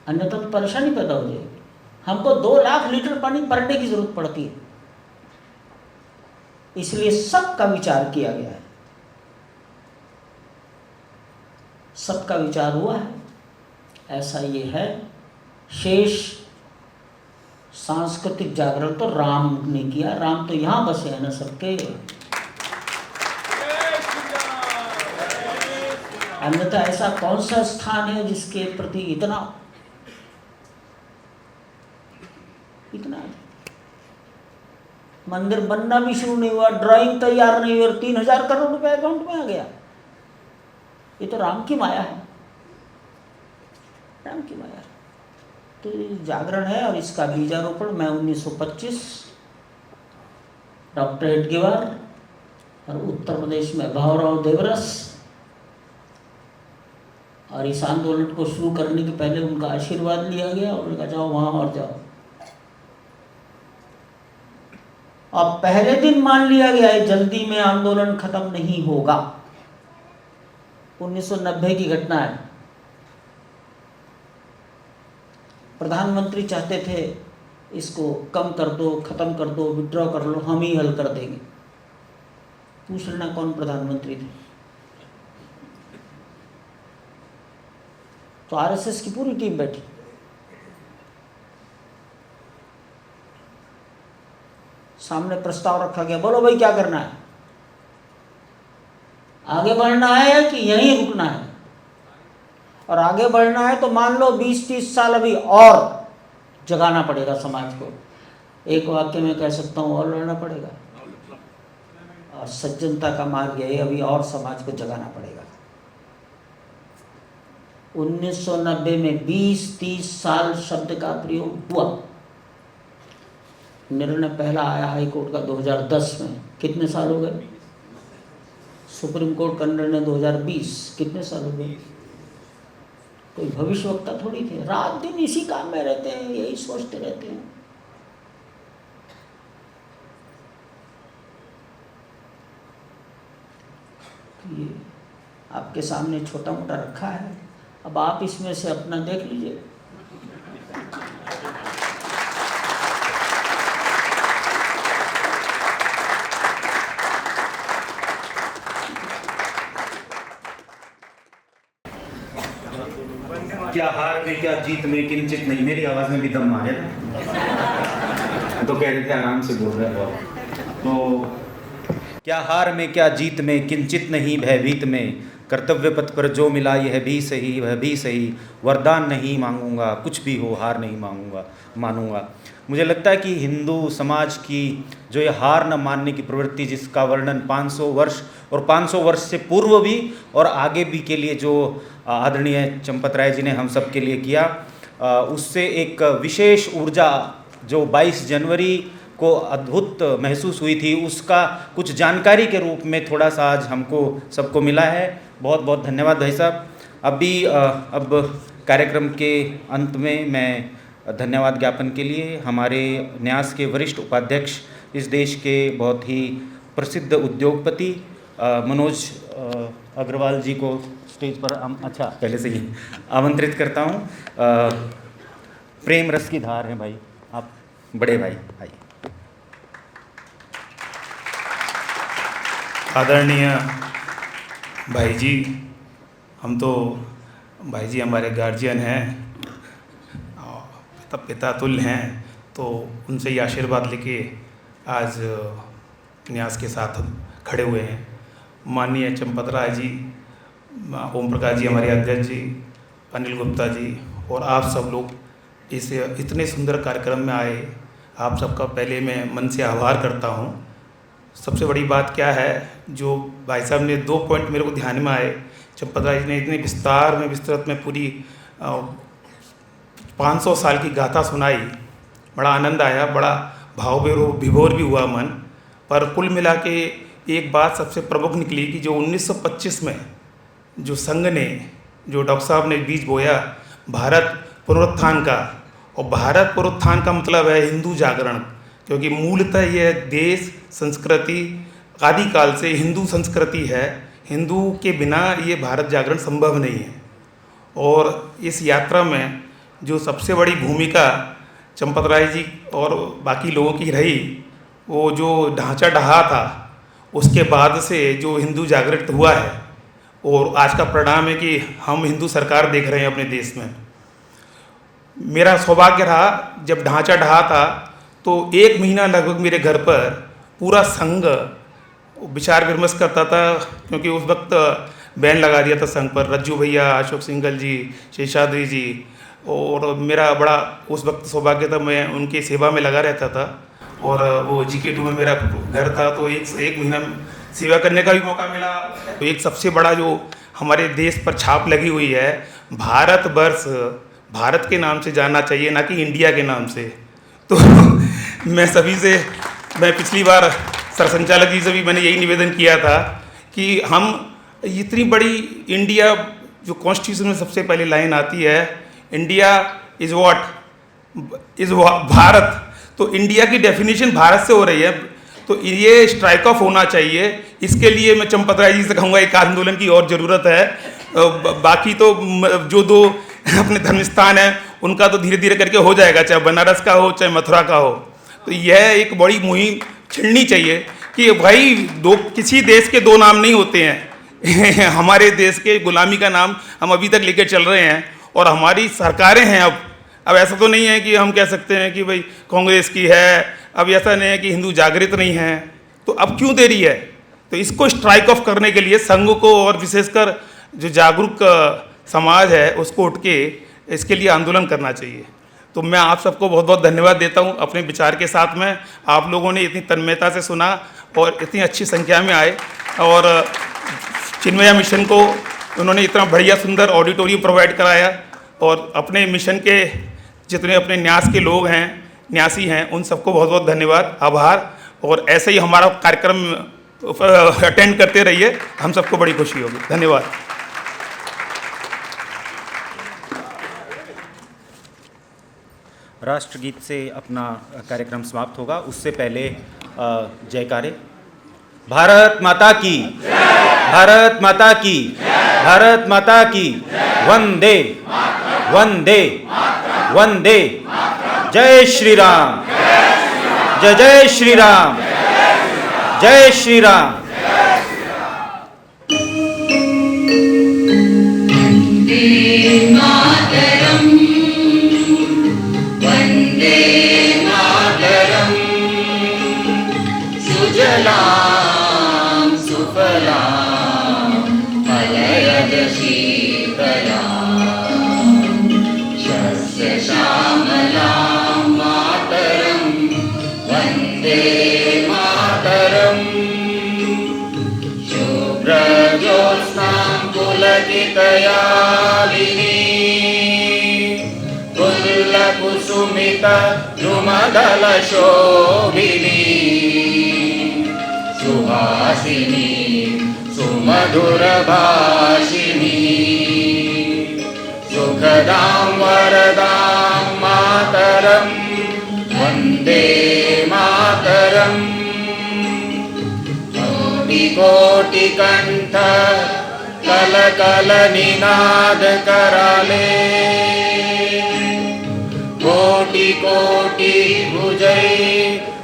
अन्यथा तो परेशानी पैदा हो जाएगी। हमको 2 लाख लीटर पानी पर डे की जरूरत पड़ती है, इसलिए सबका विचार किया गया है, सबका विचार हुआ है। ऐसा ये है। शेष सांस्कृतिक जागरण तो राम ने किया, राम तो यहाँ बसे हैं ना सबके, अन्यथा ऐसा कौन सा स्थान है जिसके प्रति इतना मंदिर बनना भी शुरू नहीं हुआ, ड्राइंग तैयार नहीं हुई और 3,000 करोड़ रुपए अकाउंट में आ गया। ये तो राम की माया है, राम की माया। तो ये जागरण है और इसका बीजारोपण मैं 1925 डॉक्टर हेडगेवार और उत्तर प्रदेश में भावराव देवरस, और इस आंदोलन को शुरू करने के पहले उनका आशीर्वाद लिया गया और उनका जाओ वहाँ और जाओ। और पहले दिन मान लिया गया है जल्दी में आंदोलन खत्म नहीं होगा। 1990 की घटना है। प्रधानमंत्री चाहते थे इसको कम कर दो, खत्म कर दो, विड्रॉ कर लो, हम ही हल कर देंगे। पूछ लेना कौन प्रधानमंत्री थे। तो आरएसएस की पूरी टीम बैठी, सामने प्रस्ताव रखा गया, बोलो भाई क्या करना है, आगे बढ़ना है कि यहीं रुकना है? और आगे बढ़ना है तो मान लो 20-30 साल अभी और जगाना पड़ेगा समाज को। एक वाक्य में कह सकता हूँ, और लड़ना पड़ेगा। और सज्जनता का मार्ग यही, अभी और समाज को जगाना पड़ेगा। 1990 में 20-30 साल शब्द का प्रयोग हुआ। निर्णय पहला आया हाई कोर्ट का 2010 में, कितने साल हो गए? सुप्रीम कोर्ट का निर्णय 2020, कितने साल हो गए? कोई भविष्यवक्ता थोड़ी थे, रात दिन इसी काम में रहते हैं, यही सोचते रहते हैं। ये आपके सामने छोटा मोटा रखा है, अब आप इसमें से अपना देख लीजिए। क्या हार में क्या जीत में किंचित नहीं, मेरी आवाज में भी दम आ गया तो कह रहे थे आराम से बोल रहे हो। तो क्या हार में क्या जीत में किंचित नहीं भयभीत में, कर्तव्य पथ पर जो मिला यह भी सही वह भी सही, वरदान नहीं मांगूंगा कुछ भी हो हार नहीं मानूंगा। मुझे लगता है कि हिंदू समाज की जो ये हार न मानने की प्रवृत्ति, जिसका वर्णन 500 वर्ष और 500 वर्ष से पूर्व भी और आगे भी के लिए जो आदरणीय चंपत राय जी ने हम सब के लिए किया, उससे एक विशेष ऊर्जा जो 22 जनवरी को अद्भुत महसूस हुई थी, उसका कुछ जानकारी के रूप में थोड़ा सा आज हमको सबको मिला है। बहुत बहुत धन्यवाद भाई साहब। अब कार्यक्रम के अंत में मैं धन्यवाद ज्ञापन के लिए हमारे न्यास के वरिष्ठ उपाध्यक्ष, इस देश के बहुत ही प्रसिद्ध उद्योगपति मनोज अग्रवाल जी को स्टेज पर पहले से ही आमंत्रित करता हूँ। प्रेम रस की धार हैं भाई, आप बड़े भाई आइए। आदरणीय भाई जी, हम तो भाई जी हमारे गार्जियन हैं, पिता तुल्य हैं, तो उनसे ये आशीर्वाद लेके आज न्यास के साथ खड़े हुए हैं। माननीय चंपत राय जी, ओम प्रकाश जी हमारे अध्यक्ष जी, अनिल गुप्ता जी और आप सब लोग इस इतने सुंदर कार्यक्रम में आए, आप सबका पहले मैं मन से आभार करता हूँ। सबसे बड़ी बात क्या है, जो भाई साहब ने 2 पॉइंट मेरे को ध्यान में आए। चंपत राय जी ने इतने विस्तृत में पूरी 500 साल की गाथा सुनाई, बड़ा आनंद आया, बड़ा भाव विभोर भी हुआ मन। पर कुल मिला के एक बात सबसे प्रमुख निकली कि जो 1925 में जो संघ ने, जो डॉक्टर साहब ने बीज बोया भारत पुनरुत्थान का, और भारत पुनरुत्थान का मतलब है हिंदू जागरण, क्योंकि मूलतः यह देश संस्कृति आदिकाल से हिंदू संस्कृति है, हिंदू के बिना ये भारत जागरण संभव नहीं है। और इस यात्रा में जो सबसे बड़ी भूमिका चंपत राय जी और बाकी लोगों की रही, वो जो ढांचा ढहा था, उसके बाद से जो हिंदू जागृत हुआ है, और आज का परिणाम है कि हम हिंदू सरकार देख रहे हैं अपने देश में। मेरा सौभाग्य रहा, जब ढांचा ढहा था तो 1 महीना लगभग मेरे घर पर पूरा संघ विचार विमर्श करता था, क्योंकि उस वक्त बैन लगा दिया था संघ पर, रज्जू भैया, अशोक सिंघल जी, शेषाद्री जी, और मेरा बड़ा उस वक्त सौभाग्य था, मैं उनकी सेवा में लगा रहता था। और वो GK2 में मेरा घर था, तो एक महीना सेवा करने का भी मौका मिला। तो एक सबसे बड़ा जो हमारे देश पर छाप लगी हुई है, भारतवर्ष भारत के नाम से जाना चाहिए, ना कि इंडिया के नाम से। तो मैं सभी से, मैं पिछली बार सरसंचालक जी से भी मैंने यही निवेदन किया था कि हम इतनी बड़ी इंडिया, जो कॉन्स्टिट्यूशन में सबसे पहले लाइन आती है, India is what, is Bharat, तो इंडिया की डेफिनेशन भारत से हो रही है, तो ये स्ट्राइक ऑफ होना चाहिए। इसके लिए मैं चंपत राय जी से कहूँगा एक आंदोलन की और ज़रूरत है। बाकी तो जो 2 अपने धर्म स्थान है उनका तो धीरे धीरे करके हो जाएगा, चाहे बनारस का हो चाहे मथुरा का हो। तो यह एक बड़ी मुहिम छिड़नी चाहिए कि भाई किसी देश के 2 नाम नहीं होते हैं। हमारे देश के गुलामी का नाम हम अभी तक लेकर चल रहे हैं, और हमारी सरकारें हैं। अब ऐसा तो नहीं है कि हम कह सकते हैं कि भाई कांग्रेस की है, अब ऐसा नहीं है कि हिंदू जागृत नहीं है, तो अब क्यों देरी है? तो इसको स्ट्राइक ऑफ करने के लिए संघ को और विशेषकर जो जागरूक समाज है उसको उठ के इसके लिए आंदोलन करना चाहिए। तो मैं आप सबको बहुत बहुत धन्यवाद देता हूं अपने विचार के साथ में। आप लोगों ने इतनी तन्मयता से सुना और इतनी अच्छी संख्या में आए, और चिन्मया मिशन को उन्होंने इतना बढ़िया सुंदर ऑडिटोरियम प्रोवाइड कराया, और अपने मिशन के जितने अपने न्यास के लोग हैं, न्यासी हैं, उन सबको बहुत बहुत धन्यवाद, आभार। और ऐसे ही हमारा कार्यक्रम अटेंड करते रहिए, हम सबको बड़ी खुशी होगी। धन्यवाद। राष्ट्रगीत से अपना कार्यक्रम समाप्त होगा, उससे पहले जयकारे। भारत माता की जय। भारत माता की, भारत माता की, वंदे वंदे वंदे। जय श्री राम, जय जय श्री राम, जय श्री राम। सुजलां सुफलां मलयज शीतलां शस्यश्यामलां मातरं वन्दे मातरम्। शुभ्रज्योत्स्नां पुलकितयामिनीं कुल्लकुसुमितद्रुमदलशोभिनीं सुहासिनीं सुमधुरभाषिणीं सुखदां वरदां मातरं वन्दे मातरम्। कोटिकण्ठ कलकलनिनाद कराले कोटि कोटि भुजै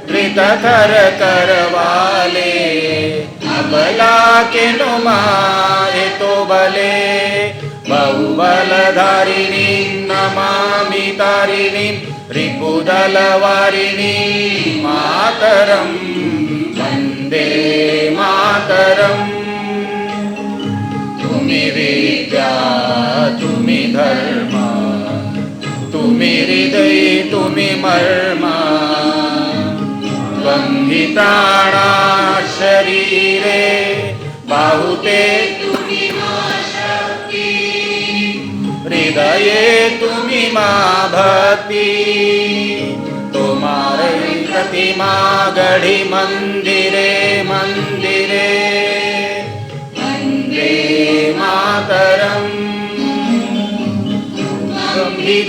धृतकर करवाले अबला के नुमाए तो बले बहुबलधारिणी नमामि तारिणी रिपुदलवारिणी मातरं वन्दे मातरम्। तुम्ही विद्या तुम्ही धर्म तुम्ही हृदय तुम्ही मर्म त्वं प्राणा शरीरे बाहुते तुम्ही मा शक्ति हृदये तुम्ही मा भक्ति तुम्हारे प्रतिमा गढ़ी मंदिरे मंदिरे वन्दे मातरम्।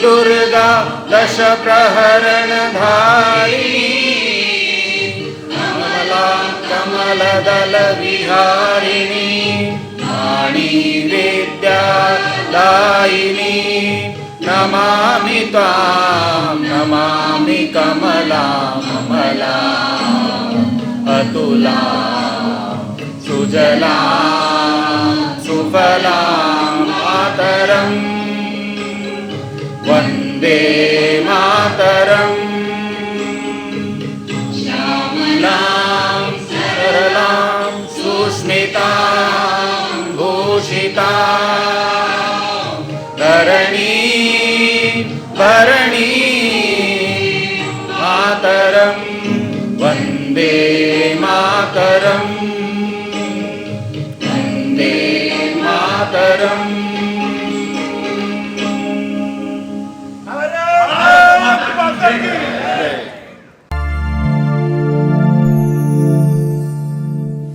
दुर्गा दश प्रहरण धारिणी कमला कमलदल विहारिणी वाणी विद्या दायिनी नमामि त्वां नमामि कमला कमला अतुला सुजला सुफला मातरम् वन्दे मातरम्। श्यामलां सरलां सुस्मितां भूषितां धरणी भरणी मातरं वन्दे मातरम् वन्दे मातरम्। भारत माता की